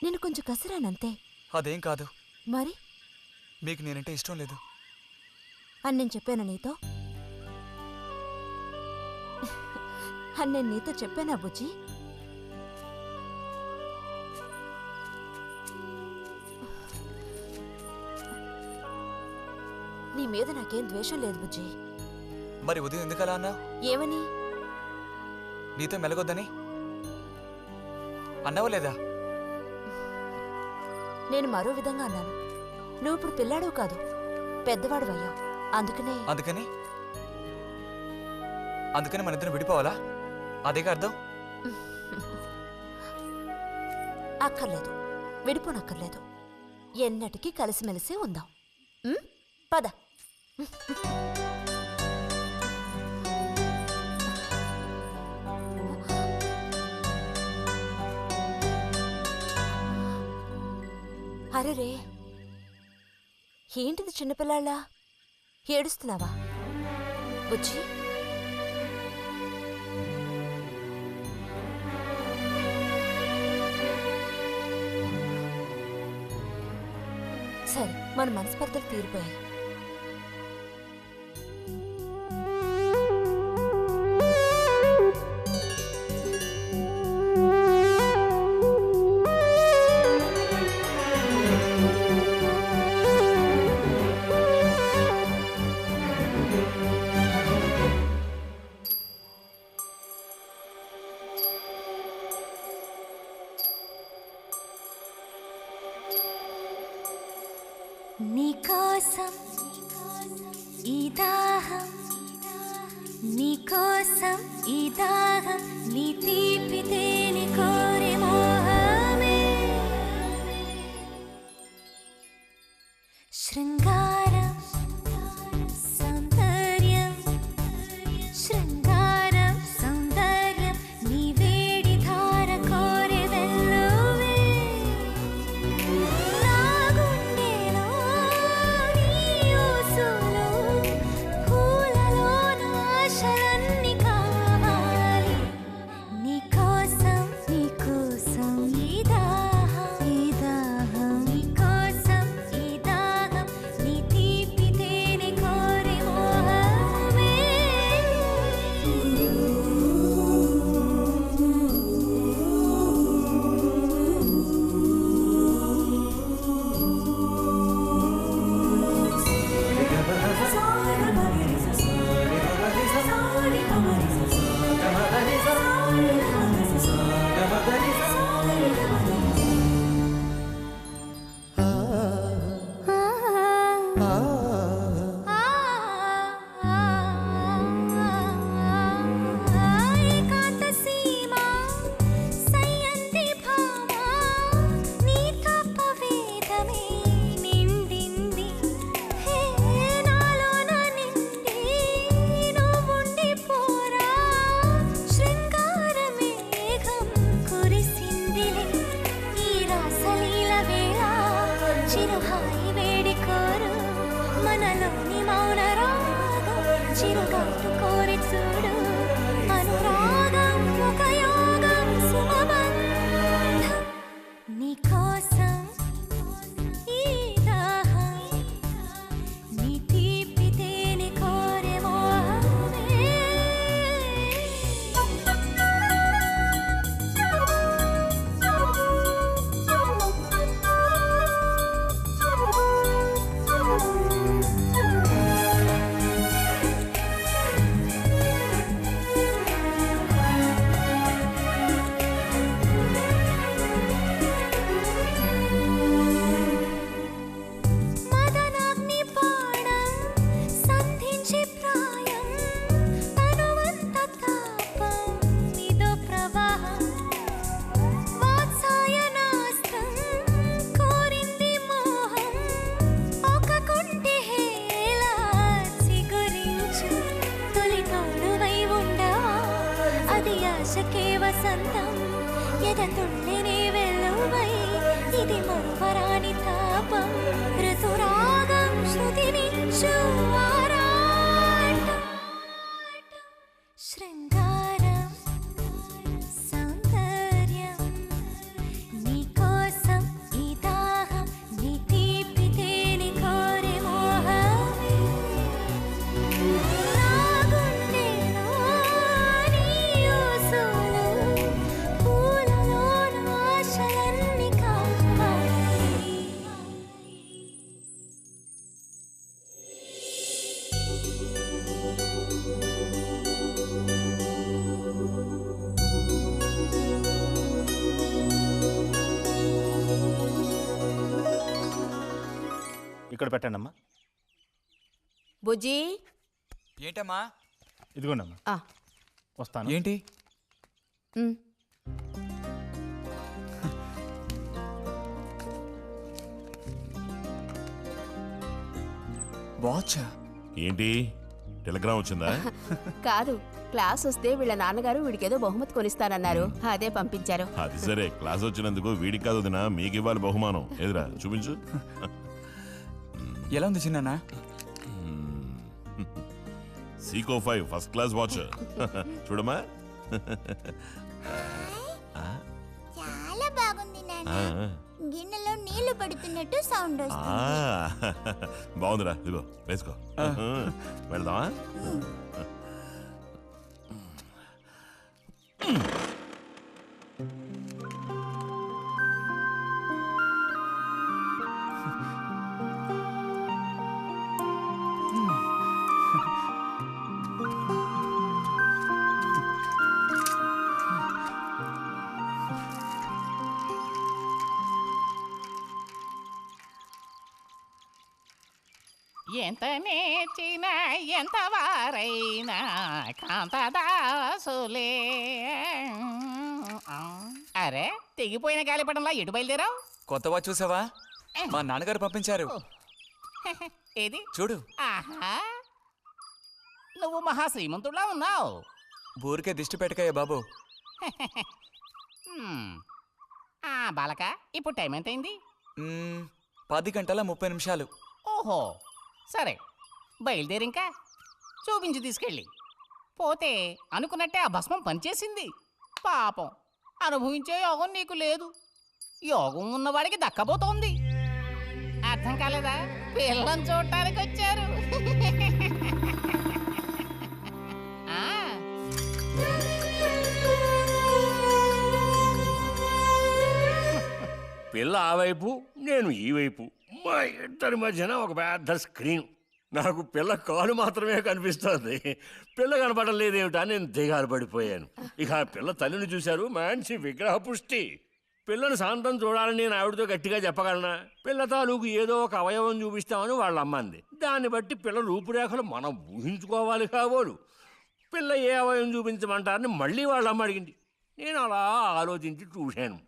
నేను కొంచెం కసిరానంతే. అదేం కాదు. మరి మీకు నేనంటే ఇష్టం లేదు అని నేను చెప్పాను నీతో? అని నేను నీతో చెప్పానా బుజ్జి? నీ మీద నాకేం ద్వేషం లేదు బుజ్జి. మరి ఉదయం ఎందుకలా అన్నావు? ఏమని? నీతో మెలగొద్దని అన్నావా లేదా? నేను మరో విధంగా అన్నాను. నువ్వు ఇప్పుడు పిల్లాడు కాదు, పెద్దవాడు అయ్యావు. అందుకనే అందుకని మన ఇద్దరం విడిపోవాలా? అదేగా అర్థం? అక్కర్లేదు, విడిపోనక్కర్లేదు. ఎన్నటికీ కలిసిమెలిసి ఉందాం. పద. అరే, ఏంటిది చిన్నపిల్లాళ్ళ ఏడుస్తున్నావా బుజ్జి? సరే, మన మనస్పర్ధలు తీరిపోయాయి. నీకోసం ఈ దాహం, నీకోసం ఈ దాహం, నీ తీపి తేనె కోరి మోహమే. శృంగారం సౌందర్యం, శృంగారం సౌందర్యం, నీ వేడి ధార కోరి వెల్లువే. నా గుండెలో నీ ఊసులు, పూలలో నా ఆశలన్నీ కావాలి. నీకోసం నీకోసం రాసలీల వేళ చిరుహాయి వేడి కోరు మనలోని మౌన రాగం చిరుగాటు కోరి చూడు అనురాగం ఒక యోగం సుమబంధం నీకోసం ఈ దాహం నీ తీపి తేనె కోరే మోహమే మదనాగ్ని బాణం సంధించే ప్రాయం తనువంత తాపం ఇదో ప్రవాహం వాత్సాయనాస్త్రం కోరింది మోహం ఒక కొంటె హేళ చిగురించు తొలి తోడువై ఉండవా అది ఆశకే వసంతం ఎదతుండెనే వెల్లువై ఇది మరువరాని తాపం ఋతురాగం శృతి మించు ఆరాటం శృంగారం సౌందర్యం నీకోసం ఈ దాహం నీ తీపి తేనె కోరే మోహమే నా గుండెలో నీ ఊసులు పూలలోన ఆశలన్నీ కాపాడి ఇక్కడ పెట్టండి అమ్మా. బుజ్జి ఏంటమ్మా? ఇదిగోండమ్మా. ఆ. వస్తాను. ఏంటి? ఉమ్. వాచా? ఏంటి టెలిగ్రామ్ వచ్చిందా? కాదు, క్లాస్ వస్తే వీళ్ళ నాన్నగారు వీడికేదో బహుమతి కొనిస్తానన్నారు, అదే పంపించారు. అది సరే, క్లాస్ వచ్చినందుకు వీడికి కాదు వదినా, మీకు ఇవ్వాలి బహుమానం. ఎదురా చూపించు. ఎలా ఉంది చిన్న? Seeko 5 first class watch. చూడమ్మా. చాలా బాగుంది నాన్న. గిన్నెలో నీళ్లు పడుతున్నట్టు సౌండ్ వస్తుంది. బాగుందిరా, ఇదిగో వేసుకో. వెళ్దామా? ఎంత నేర్చిన ఎంత వారైనా కాంతదాసులే. అరే, తెగిపోయిన గాలిపటంలా ఎటు బయలుదేరావు? కొత్త వాచ్ చూసావా? మా నాన్నగారు పంపించారు. ఏది చూడు. ఆహా, నువ్వు మహా శ్రీమంతుడిలా ఉన్నావు. ఊరికే దిష్టి పెట్టకయ్యా బాబు. బాలక, ఇప్పుడు టైం ఎంతైంది? 10:30 ఓహో, సరే బయలుదేరి. ఇంకా చూపించి తీసుకెళ్ళి. పోతే అనుకున్నట్టే ఆ భస్మం పనిచేసింది. పాపం, అనుభవించే యోగం నీకు లేదు. యోగం ఉన్నవాడికి దక్కబోతోంది. అర్థం కాలేదా? పిల్లని చూడటానికి వచ్చారు. పిల్ల ఆ వైపు, నేను ఈ వైపు, మా ఇద్దరి మధ్యన ఒక పెద్ద స్క్రీన్. నాకు పిల్ల కాలు మాత్రమే కనిపిస్తుంది. పిల్ల కనపడడం లేదేమిటా నేను దిగాలు పడిపోయాను. ఇక ఆ పిల్ల తల్లిని చూశారు, మంచి విగ్రహ పుష్టి. పిల్లని శాంతం చూడాలని నేను ఆవిడతో గట్టిగా చెప్పగలనా? పిల్ల తాలూకు ఏదో ఒక అవయవం చూపిస్తామని వాళ్ళ అమ్మంది. దాన్ని బట్టి పిల్ల రూపురేఖలు మనం ఊహించుకోవాలి కాబోలు. పిల్ల ఏ అవయవం చూపించమంటారని మళ్ళీ వాళ్ళ అమ్మ అడిగింది. నేను అలా ఆలోచించి చూశాను.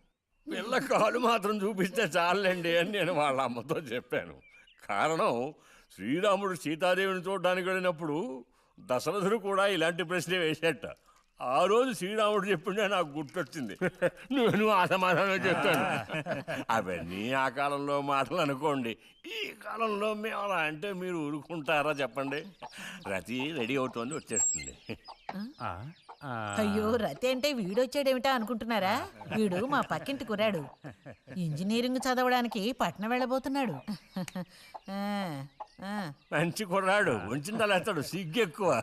పిల్ల కాలు మాత్రం చూపిస్తే చాలండి అని నేను వాళ్ళ అమ్మతో చెప్పాను. కారణం, శ్రీరాముడు సీతాదేవిని చూడడానికి వెళ్ళినప్పుడు దశరథుడు కూడా ఇలాంటి ప్రశ్నే వేసేట. ఆ రోజు శ్రీరాముడు చెప్పిండే నాకు గుర్తొచ్చింది. నువ్వు ఆ సమాధానం చెప్తాను. అవన్నీ ఆ కాలంలో మాటలు అనుకోండి. ఈ కాలంలో మేము అలా అంటే మీరు ఊరుకుంటారా చెప్పండి? రతి రెడీ అవుతోంది, వచ్చేస్తుంది. అయ్యో రతి అంటే వీడొచ్చాడేమిటా అనుకుంటున్నారా? వీడు మా పక్కింటి కుర్రాడు. ఇంజనీరింగ్ చదవడానికి పట్నం వెళ్ళబోతున్నాడు. మంచి కుర్రాడు, ఉంచిందలేస్తాడు, సిగ్గు ఎక్కువ.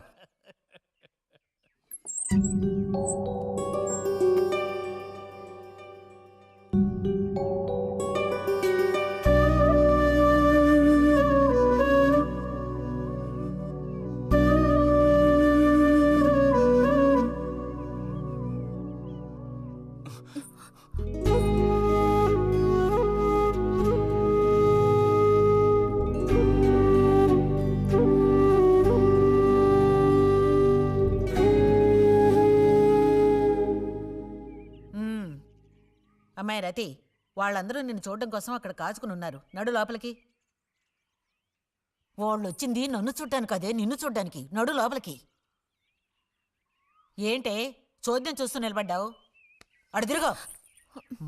అమ్మాయి రతి, వాళ్ళందరూ నిన్ను చూడడం కోసం అక్కడ కాచుకుని ఉన్నారు. నడు లోపలికి. వాళ్ళు వచ్చింది నన్ను చూడ్డానికి అదే, నిన్ను చూడ్డానికి. నడు లోపలికి. ఏంటే చోద్యం చూస్తూ నిలబడ్డావు? అడు తిరుగు.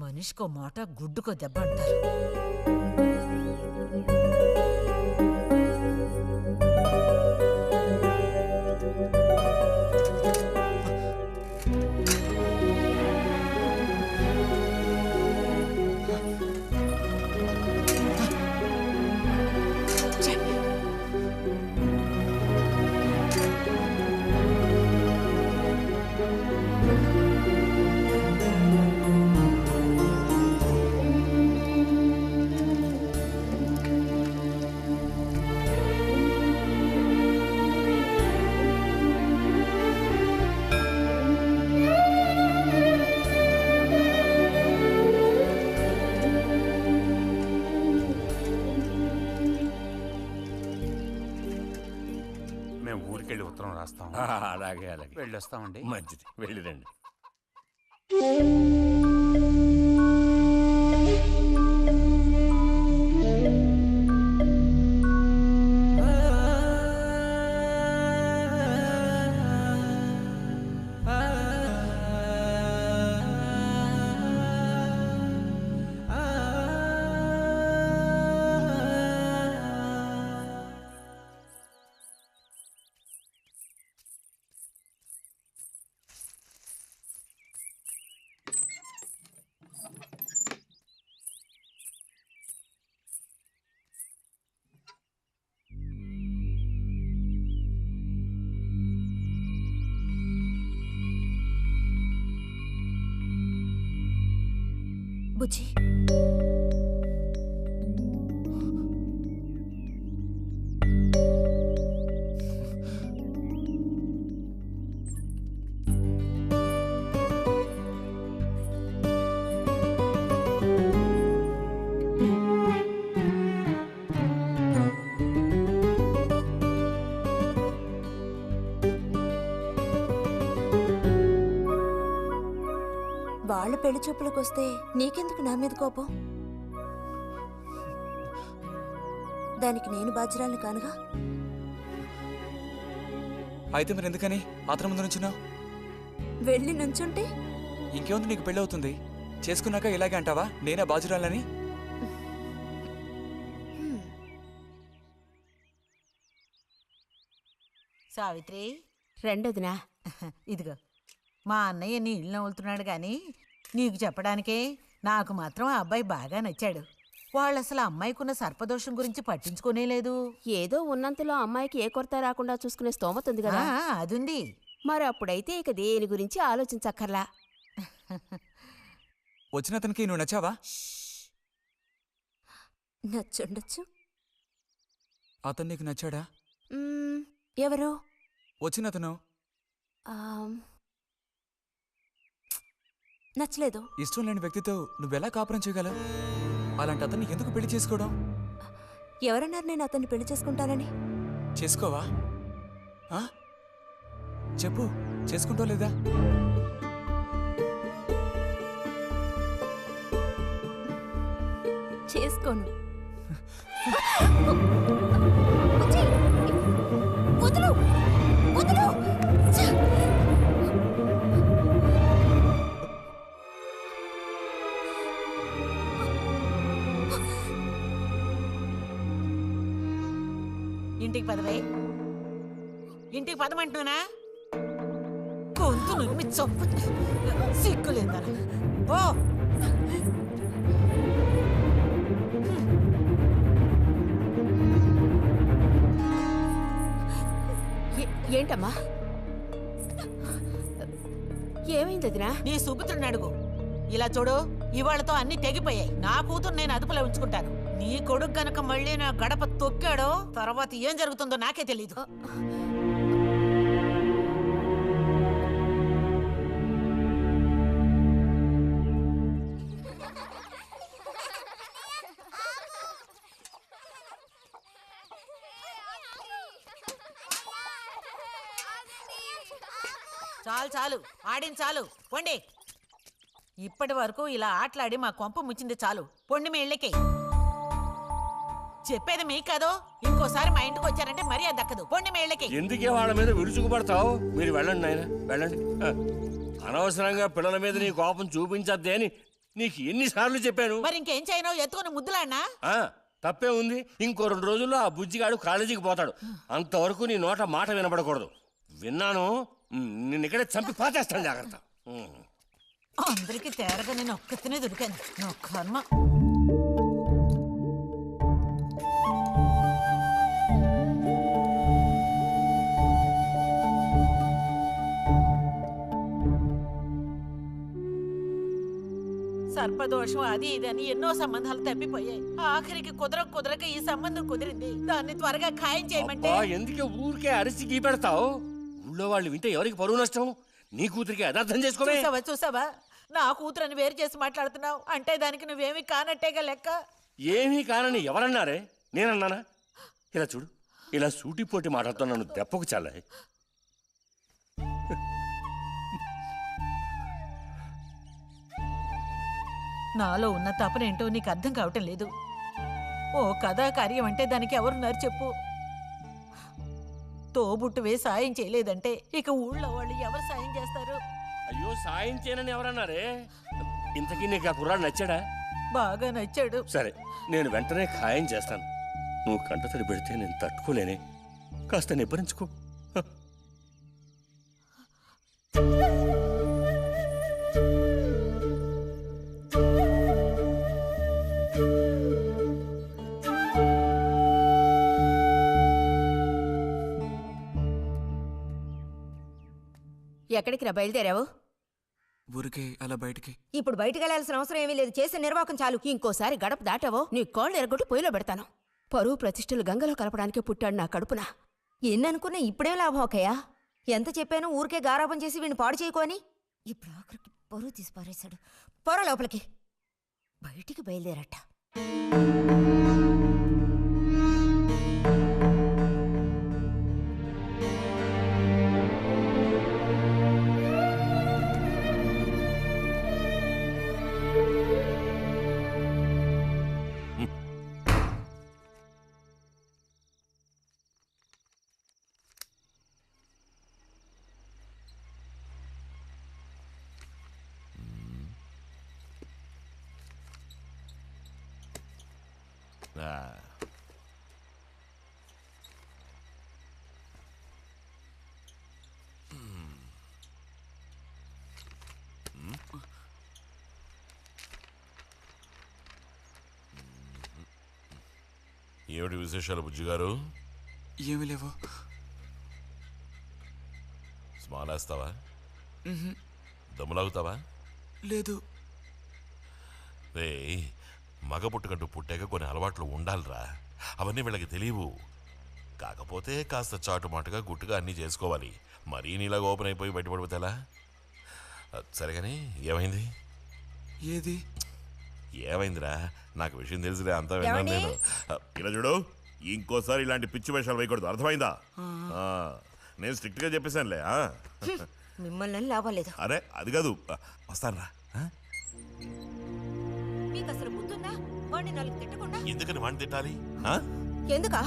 మనిషికో మాట గుడ్డుకో దెబ్బ అంటారు. అలాగే అలాగే వెళ్ళొస్తామండి. మంచిది, వెళ్ళిరండి. బుజ్జి, వాళ్ళ పెళ్లి చూపులకు వస్తే నీకెందుకు నా మీద కోపం? దానికి నేను బాధ్యురాలు కానుగా. అయితే మరి ఎందుకని అతని ముందు నుంచున్నావు? వెళ్ళి నుంచుంటే ఇంకేముంది, నీకు పెళ్ళి అవుతుంది. చేసుకున్నాక ఇలాగే అంటావా నేనే బాధ్యురాలని? సావిత్రి, రెండోదినా. ఇదిగో మా అన్నయ్య నీ ఇల్లు నవ్వులుతున్నాడు గాని నీకు చెప్పడానికే. నాకు మాత్రం ఆ అబ్బాయి బాగా నచ్చాడు. వాళ్ళు అసలు అమ్మాయికున్న సర్పదోషం గురించి పట్టించుకోనే లేదు. ఏదో ఉన్నంతలో అమ్మాయికి ఏ కొరత రాకుండా చూసుకునే స్తోమత ఉంది కదా. అదుంది. మరి అప్పుడైతే ఇక దేని గురించి ఆలోచించక్కర్లా. వచ్చిన అతనికి నువ్వు నచ్చావా? నచ్చుండొచ్చు. అతను నీకు నచ్చాడా? ఎవరు? వచ్చిన అతను నచ్చలేదు. ఇష్టం లేని వ్యక్తితో నువ్వెలా కాపురం చేయగలవు? అలాంటి అతన్ని ఎందుకు పెళ్లి చేసుకోవడం? ఎవరన్నారు నేను అతన్ని పెళ్లి చేసుకుంటానని? చేసుకోవా? చెప్పు, చేసుకుంటావు లేదా? చేసుకోను. వదులు, వదులు. ఇంటికి పదవే. ఇంటికి పదమంటున్నానా? గొంతు నువ్వు చొప్పు సిగ్గులేదా? ఓ ఏంటమ్మా? ఏమైంది వదినా? నీ సుపుత్రుని అడుగు. ఇలా చూడు, ఇవాళతో అన్ని తెగిపోయాయి. నా కూతురు నేను అదుపులో ఉంచుకుంటాను. నీ కొడుకు గనక మళ్ళీ నా గడప తొక్కాడో తర్వాత ఏం జరుగుతుందో నాకే తెలీదు. చాలు చాలు, ఆడింది చాలు, పొండి. ఇప్పటి వరకు ఇలా ఆటలాడి మా కొంప ముచ్చింది చాలు. పొండి మీ ఇళ్ళకి. చెప్పేది మీకు కాదు, ఇంకోసారి మా ఇంటికి వచ్చారంటే మరీ అది దక్కదు. పొండి మీ ఇళ్ళకి. ఎందుకే వాళ్ళ మీద విరుచుకుపడతావు? మీరు వెళ్ళండి నాయన, వెళ్ళండి. అనవసరంగా పిల్లల మీద నీ కోపం చూపించద్దే అని నీకు ఎన్నిసార్లు చెప్పాను. మరి ఇంకేం చేయను? ఎత్తుకుని ముద్దులాడినా? తప్పే ఉంది. ఇంకో 2 రోజుల్లో ఆ బుజ్జిగాడు కాలేజీకి పోతాడు. అంతవరకు నీ నోట మాట వినబడకూడదు. విన్నాను, నిన్ను ఇక్కడే చంపి పాచేస్తాను. జాగ్రత్త. అందరికీ తేరగా నేను ఒక్కతినే దొరికాను. నా కర్మ. సర్పదోషం అది ఇది అని ఎన్నో సంబంధాలు తప్పిపోయాయి. ఆఖరికి కుదరక ఈ సంబంధం కుదిరింది. దాన్ని త్వరగా ఖాయం చేయమంటే. ఎందుకే ఊరికే అరిసి గీ పెడతావు? ఊళ్ళో వాళ్ళు వింటే ఎవరికి పరువు నష్టం? నీ కూతురికి అదర్థం చేసుకోవే. చూసావా నా కూతురని వేరు చేసి మాట్లాడుతున్నావు అంటే దానికి నువ్వేమీ కానట్టేగా లెక్క. ఏమీ కానని ఎవరన్నారే? నేనన్నానా? ఇలా చూడు, ఇలా సూటిపోటి మాటలతో నన్ను దెప్పకు చాలే. నాలో ఉన్న తపనేంటో నీకు అర్థం కావటం లేదు. ఓ కథా కార్యం అంటే దానికి ఎవరున్నారు చెప్పు? తోబుట్టువే సాయం చేయలేదంటే ఇక ఊళ్ళో వాళ్ళు ఎవరు సాయం చేస్తారు? అయ్యో, సాయం చేయనని ఎవరన్నారే? ఇంతకీ నీకు ఆ కుర్రాడు నచ్చాడా? బాగా నచ్చాడు. సరే, నేను వెంటనే ఖాయం చేస్తాను. నువ్వు కంటతడి పెడితే నేను తట్టుకోలేనే. కాస్త నిబ్బరించుకో. ఎక్కడికి రా బయలుదేరావు? ఊరికే అలా బయటికి. ఇప్పుడు బయటికి వెళ్ళాల్సిన అవసరం ఏమీ లేదు. చేసే నిర్వాహకం చాలు. ఇంకోసారి గడప దాటావో నీ కాళ్ళు ఎరగొట్టి పొయ్యిలో పెడతాను. పరువు ప్రతిష్టలు గంగలో కలపడానికే పుట్టాడు నా కడుపున. ఎన్ననుకున్నా ఇప్పుడేం లాభం అక్కయ్యా? ఎంత చెప్పాను ఊరికే గారాపం చేసి వీడిని పాడు చేయకోని. ఇప్పుడు ఆఖరికి పరువు తీసి పారేశాడు. పొర లోపలికి. బయటికి బయలుదేరట. ఏమిటి విశేషాలు బుజ్జిగారు? ఏమీ లేవు. స్మాలేస్తావా? దమ్ములాగుతావా? లేదు. రే, మగ పుట్టుకంటూ పుట్టాక కొన్ని అలవాట్లు ఉండాలిరా. అవన్నీ వీళ్ళకి తెలియవు. కాకపోతే కాస్త చాటుమాటుగా గుట్టుగా అన్నీ చేసుకోవాలి. మరీ నీలాగా ఓపెన్ అయిపోయి బయటపడిపోతేలా? సరే కానీ ఏమైంది? ఏది ఏమైందిరా? నాకు విషయం తెలుసులే, అంతా విన్నాను నేను. ఇలా చూడు, ఇంకోసారి ఇలాంటి పిచ్చి వేషాలు వేయకూడదు, అర్థమైందా? నేను స్ట్రిక్ట్ గా చెప్పేశానులే. మిమ్మల్ని లాభలేదు. అరే అది కాదు, వస్తానురా. మీకు అసలు బుద్ధుందా? వాడిని 4 తిట్టకుండా. ఎందుకని వాడిని తిట్టాలి? ఎందుకా?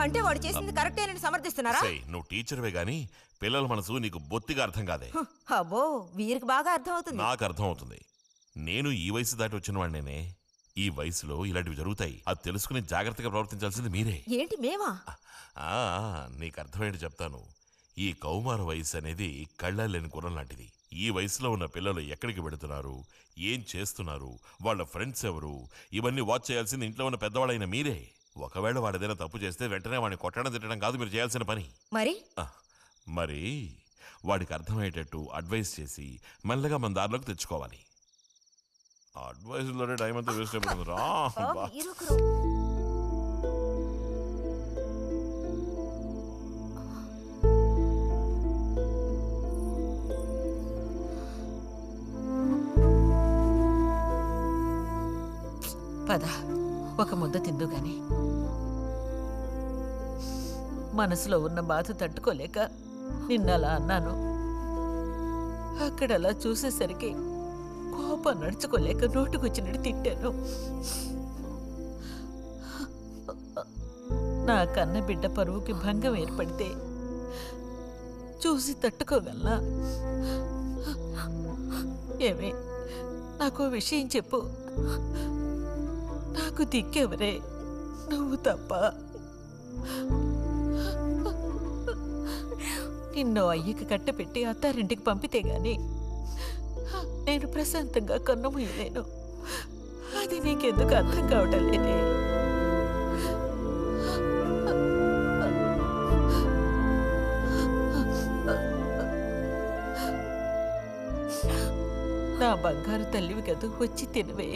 అంటే వాడు చేసింది కరెక్టేనని సమర్థిస్తున్నారా? నువ్వు టీచర్వే గాని పిల్లల మనసు నీకు బొత్తిగా అర్థం కాదే. అబ్బో, వీరికి బాగా అర్థం అవుతుంది. నాకు అర్థం అవుతుంది. నేను ఈ వయసు దాటి వచ్చిన వాడినేనే. ఈ వయసులో ఇలాంటివి జరుగుతాయి. అది తెలుసుకుని జాగ్రత్తగా ప్రవర్తించాల్సింది మీరే. ఏంటి మేమా? నీకు అర్థమేంటి చెప్తాను. ఈ కౌమార వయసు అనేది కళ్ళ లేని గుర్రం లాంటిది. ఈ వయసులో ఉన్న పిల్లలు ఎక్కడికి వెళుతున్నారు, ఏం చేస్తున్నారు, వాళ్ళ ఫ్రెండ్స్ ఎవరు, ఇవన్నీ వాచ్ చేయాల్సింది ఇంట్లో ఉన్న పెద్దవాళ్ళైన మీరే. ఒకవేళ వాడేదైనా తప్పు చేస్తే వెంటనే వాడిని కొట్టడం తిట్టడం కాదు మీరు చేయాల్సిన పని. మరి వాడికి అర్థమయ్యేటట్టు అడ్వైస్ చేసి మెల్లగా మన దారిలోకి తెచ్చుకోవాలి. అడ్వైస్లోనే టైం అంతా వేస్ట్ అయిపోతుంది రా. పద ఒక ముద్ద తిందు గాని. మనసులో ఉన్న బాధ తట్టుకోలేక నిన్నలా అన్నాను. అక్కడలా చూసేసరికి కోపం నడుచుకోలేక నోటుకొచ్చినట్టు తిట్టాను. నా కన్న బిడ్డ పరువుకి భంగం ఏర్పడితే చూసి తట్టుకోగలనా? ఏమే నాకో విషయం చెప్పు. నాకు దిక్కెవరే? నువ్వు తప్ప. నిన్నో అయ్యకి కట్టపెట్టి అత్తారింటికి పంపితే గాని నేను ప్రశాంతంగా కన్నుమూయలేను. అది నీకెందుకు అర్థం కావటం లేదే? నా బంగారు తల్లివి కదూ, వచ్చి తినవే.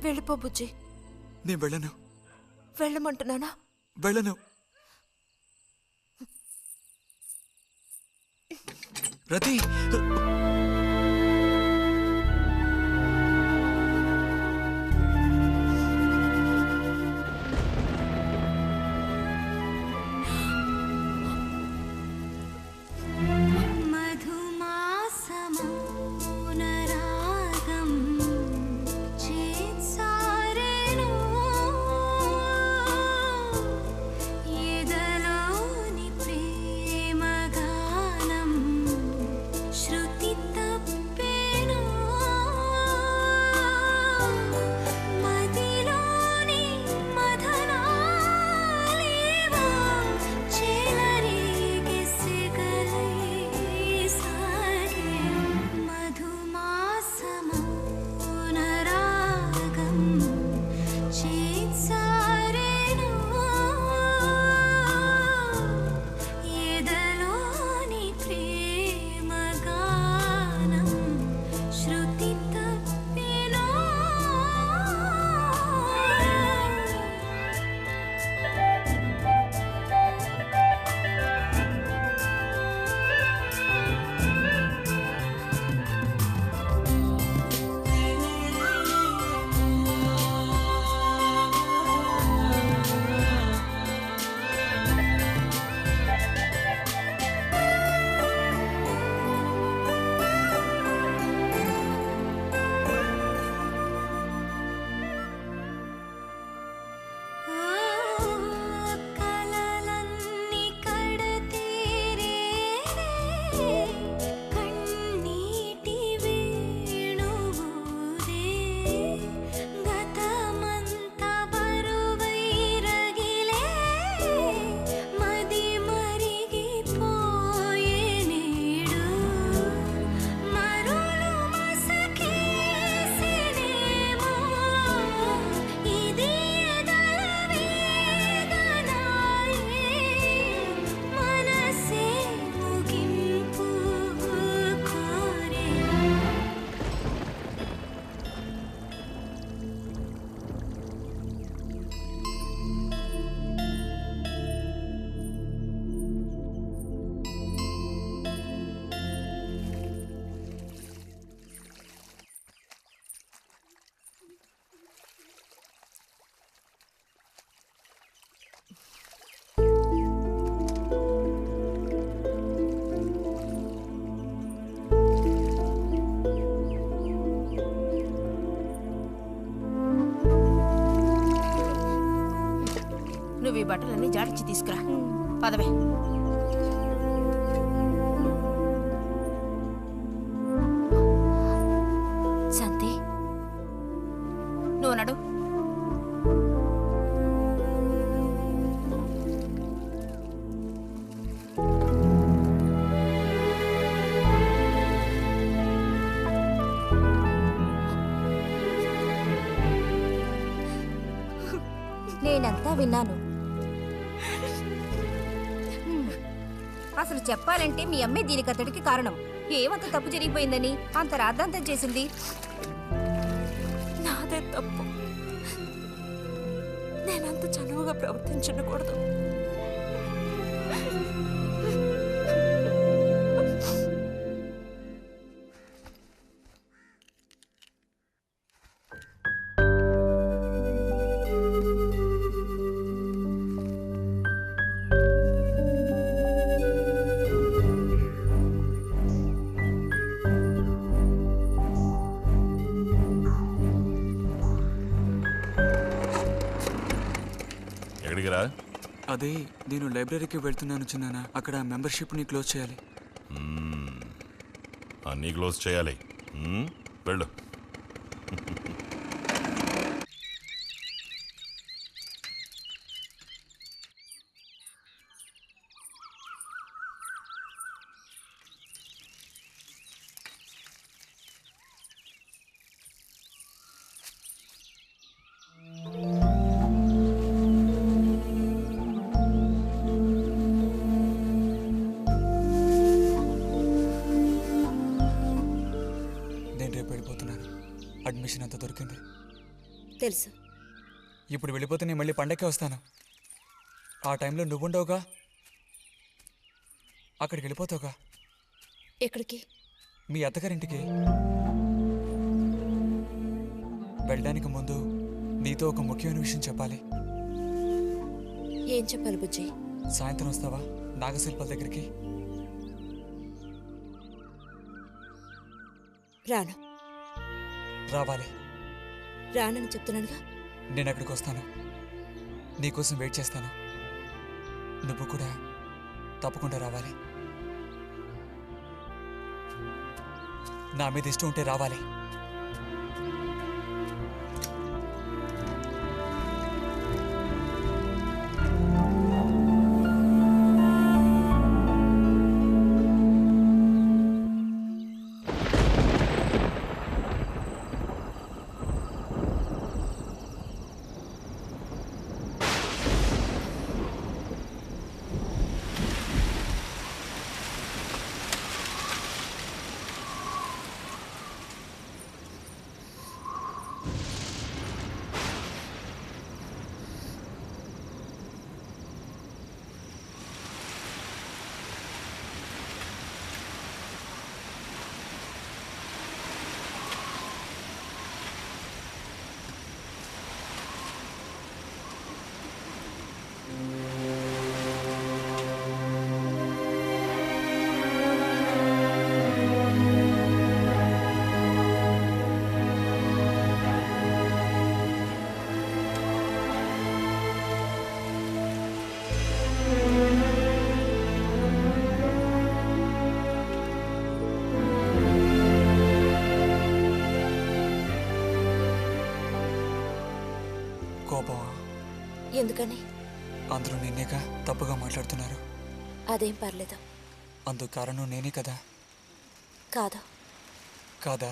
వెళ్ళిపో బుజ్జి. నేను వెళ్ళను. వెళ్ళమంటున్నానా? వెళ్ళను. రతి, ఎదలోని ప్రేమ గానం శృతి నువ్వు ఈ బట్టలన్నీ జాడించి తీసుకురా. పదవే. శాంతి, నువ్వు నడు. నేనంతా విన్నాను. అసలు చెప్పాలంటే మీ అమ్మే దీనికి అతడికి కారణం. ఏమంత తప్పు జరిగిపోయిందని అంత రాద్ధాంతం చేసింది? నాదే తప్పు. నేనంత చనువుగా ప్రవర్తించకూడదు. ఎక్కడికి రా? అదే నేను లైబ్రరీకి వెళ్తున్నాను చిన్నానా. అక్కడ మెంబర్షిప్ని క్లోజ్ చేయాలి. అన్నీ క్లోజ్ చేయాలి. వెళ్ళు. అడ్మిషన్ అంతా దొరికింది. తెలుసు. ఇప్పుడు వెళ్ళిపోతే నేను మళ్ళీ పండక్కే వస్తాను. ఆ టైంలో నువ్వుండవుగా, అక్కడికి వెళ్ళిపోతావుగా. ఎక్కడికి? మీ అత్తగారింటికి. వెళ్ళడానికి ముందు నీతో ఒక ముఖ్యమైన విషయం చెప్పాలి. ఏం చెప్పాలి బుజ్జి? సాయంత్రం వస్తావా నాగశిల్పాల దగ్గరికి? రాను. రావాలి. రానని చెప్తున్నానుగా. నేను అక్కడికి వస్తాను, నీకోసం వెయిట్ చేస్తాను. నువ్వు కూడా తప్పకుండా రావాలి. నా మీద ఇష్టం ఉంటే రావాలి. కోపమా? ఎందుకని? అందరూ నిన్నేగా తప్పుగా మాట్లాడుతున్నారు. అదేం పర్లేదు. అందుకు కారణం నేనే కదా. కాదు. కాదా?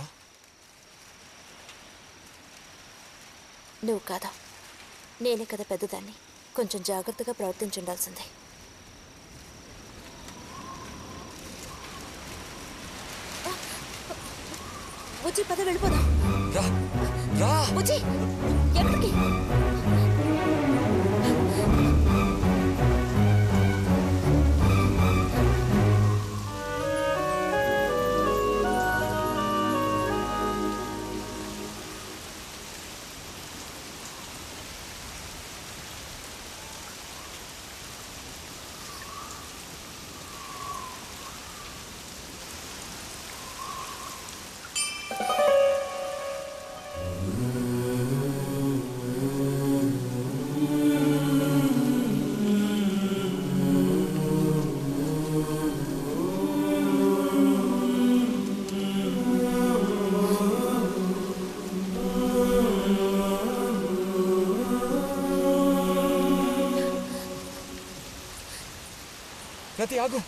నువ్వు కాదా, నేనే కదా పెద్దదాన్ని. కొంచెం జాగ్రత్తగా ప్రవర్తించుండాల్సిందే. వచ్చి పద వెళ్ళిపోదాం. వచ్చి ఎక్కడికి? రతి ఆగు.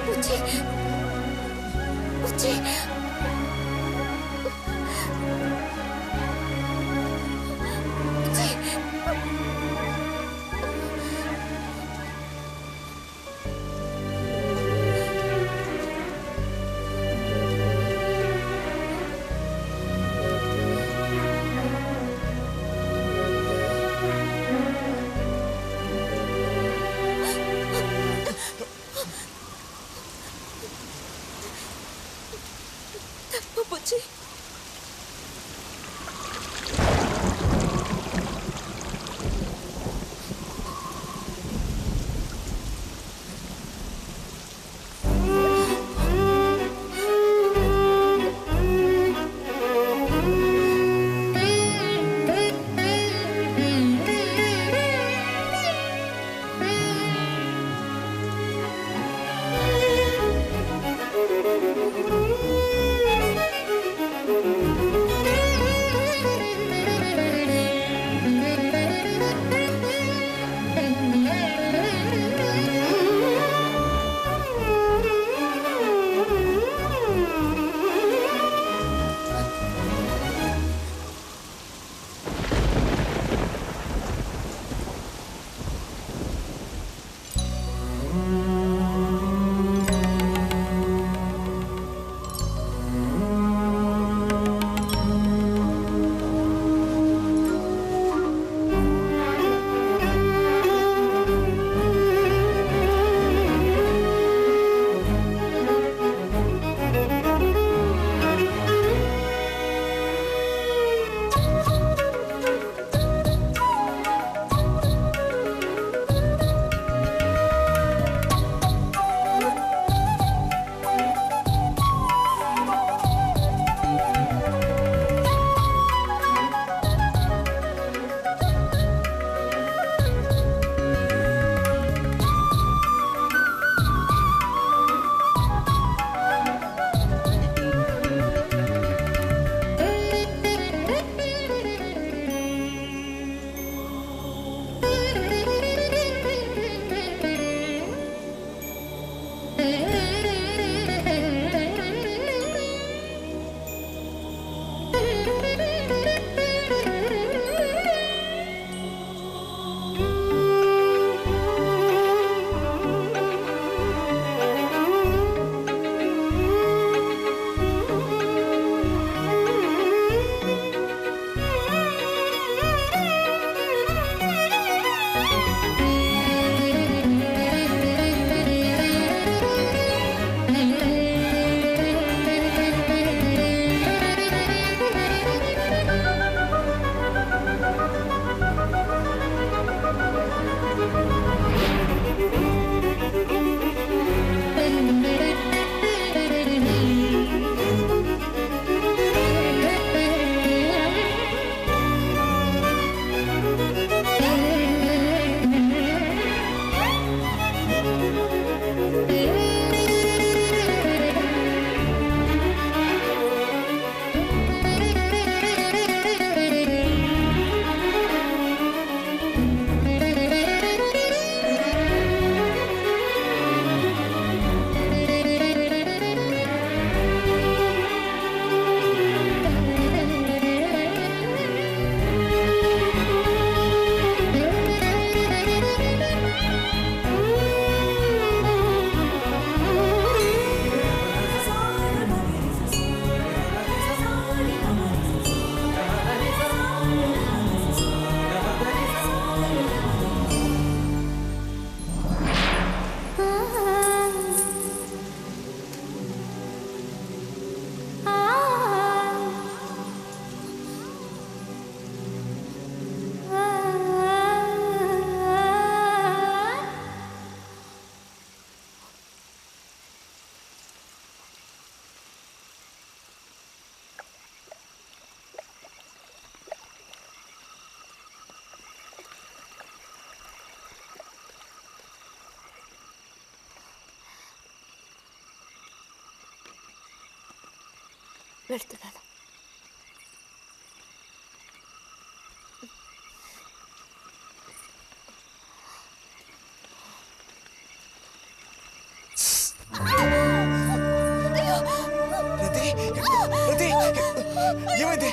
బుజ్జి బుజ్జి వెళ్తున్నాను. ఏమైంది?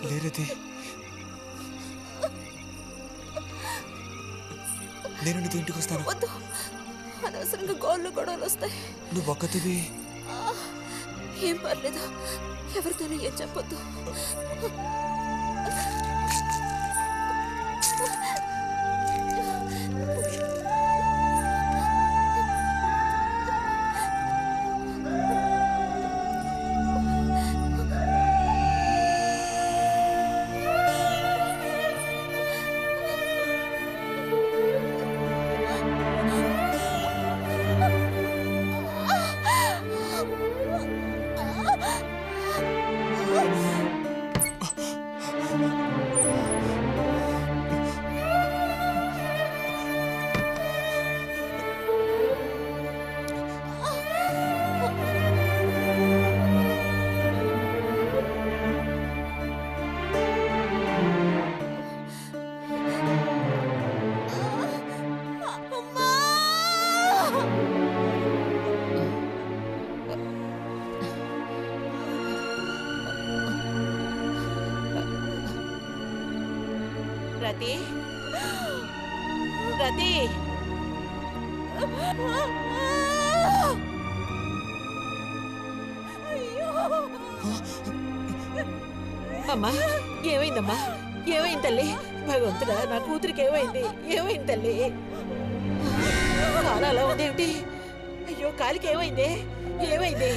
లేరది, నేను నీతో ఇంటికి వస్తాను. వద్దు, అనవసరంగా గోళ్ళు గొడవలు వస్తాయి. నువ్వు ఒక్కతివి. ఏం పర్లేదు, ఎవరితోనూ ఏం చెప్పొద్దు. రతి, రతి, అమ్మా ఏమైందమ్మా? ఏమైంది తల్లి? భగవంతుడా, నా కూతురికి ఏమైంది? ఏమైంది తల్లి? కాలు అలా ఉందేమిటి? అయ్యో, కాలికి ఏమైంది? ఏమైంది?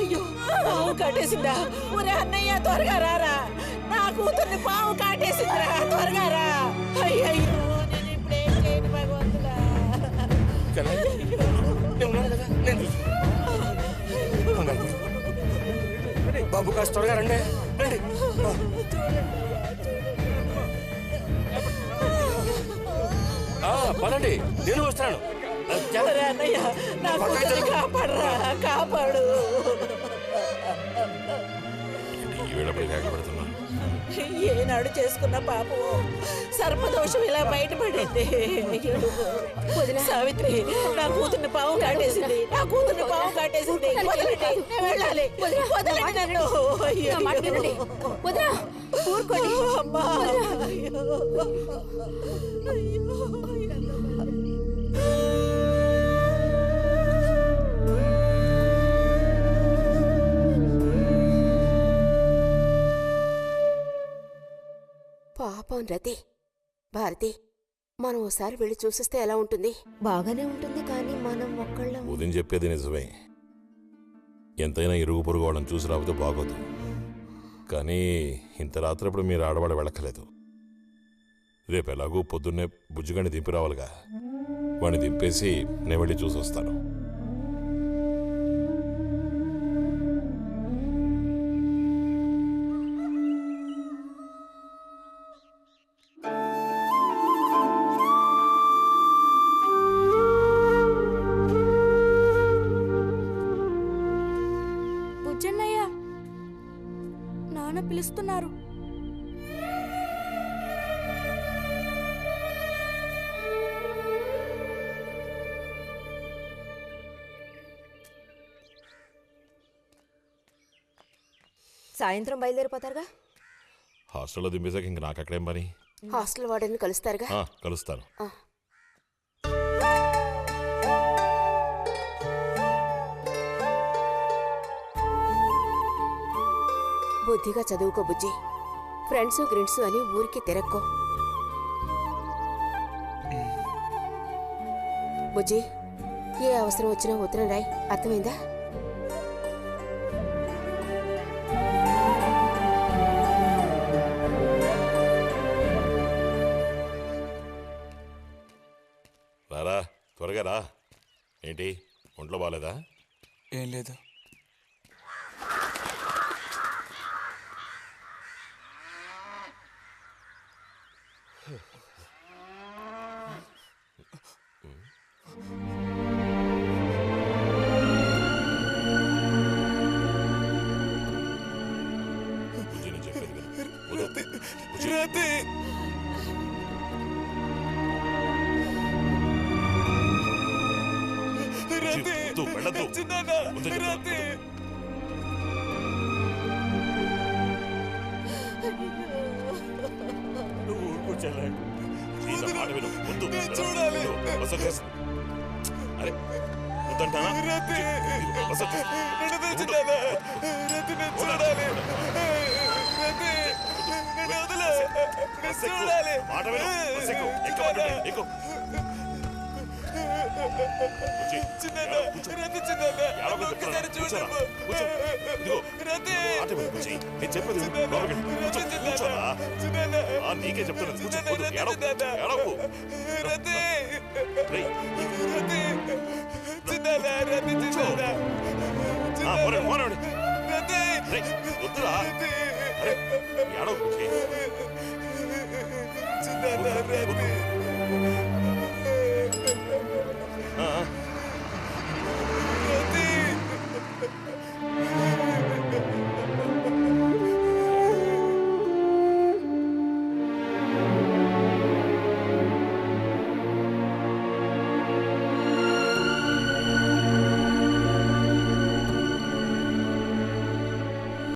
అయ్యో, పాము కాటేసిందా? ఒరే అన్నయ్య, త్వరగా రారా, నా కూతుర్ని పాము కాటేసిందిరా, త్వరగా రా. అయ్యో, నేను ఇప్పుడేం చేయను భగవంతుడా. బాబు కాస్త త్వరగా రండి. పదండి, నేను వస్తాను. అన్నయ్య, నా కూతుర్ని కాపాడరా, కాపాడు. ఏనాడు చేసుకున్న పాపం సర్పదోషం ఇలా బయటపడింది. వదిన సావిత్రి, నా కూతుర్ని పాము కాటేసింది, నా కూతుర్ని పాము కాటేసింది. వదలండి, నేను వెళ్ళాలి. వదలండి నన్ను. వదినా, ఊరుకోండి. అమ్మా, పాపం రతి. భారతి, మనం ఓసారి వెళ్ళి చూసిస్తే ఎలా ఉంటుంది? బాగానే ఉంటుంది, కానీ మనం ఒక్కళ్ళం. ఉదయం చెప్పేది నిజమే. ఎంతైనా ఇరుగు పొరుగు వాళ్ళని చూసి రాకపోతే బాగోదు. కానీ ఇంత రాత్రప్పుడు మీరు ఆడవాడ వెళ్ళక్కలేదు. రేపు ఎలాగూ పొద్దున్నే బుజ్జిగాని దింపి రావాలిగా. వాడిని దింపేసి నేను వెళ్ళి చూసి వస్తాను. బుజ్జన్నయ్య, నాన్న పిలుస్తున్నారు. సాయంత్రం బయలుదేరిపోతారుగా? హాస్టల్లో దింపేసాక ఇంక నాకు అక్కడేం పని? హాస్టల్ వార్డెన్ కలుస్తారుగా? కలుస్తాను. బుద్ధిగా చదువుకో బుజ్జి. ఫ్రెండ్స్ గ్రిడ్స్ అని ఊరికి తిరక్కో. బుజ్జి, ఏ అవసరం వచ్చినా ఉత్తరం రాయి, అర్థమైందా? త్వరగా రా. ఏంటి ఒంట్లో బాగాలేదా? ఏం లేదు. అరే వద్దంటానా? నేను చెప్పేది నీకే చెప్తాను. వద్దురా ఏడవ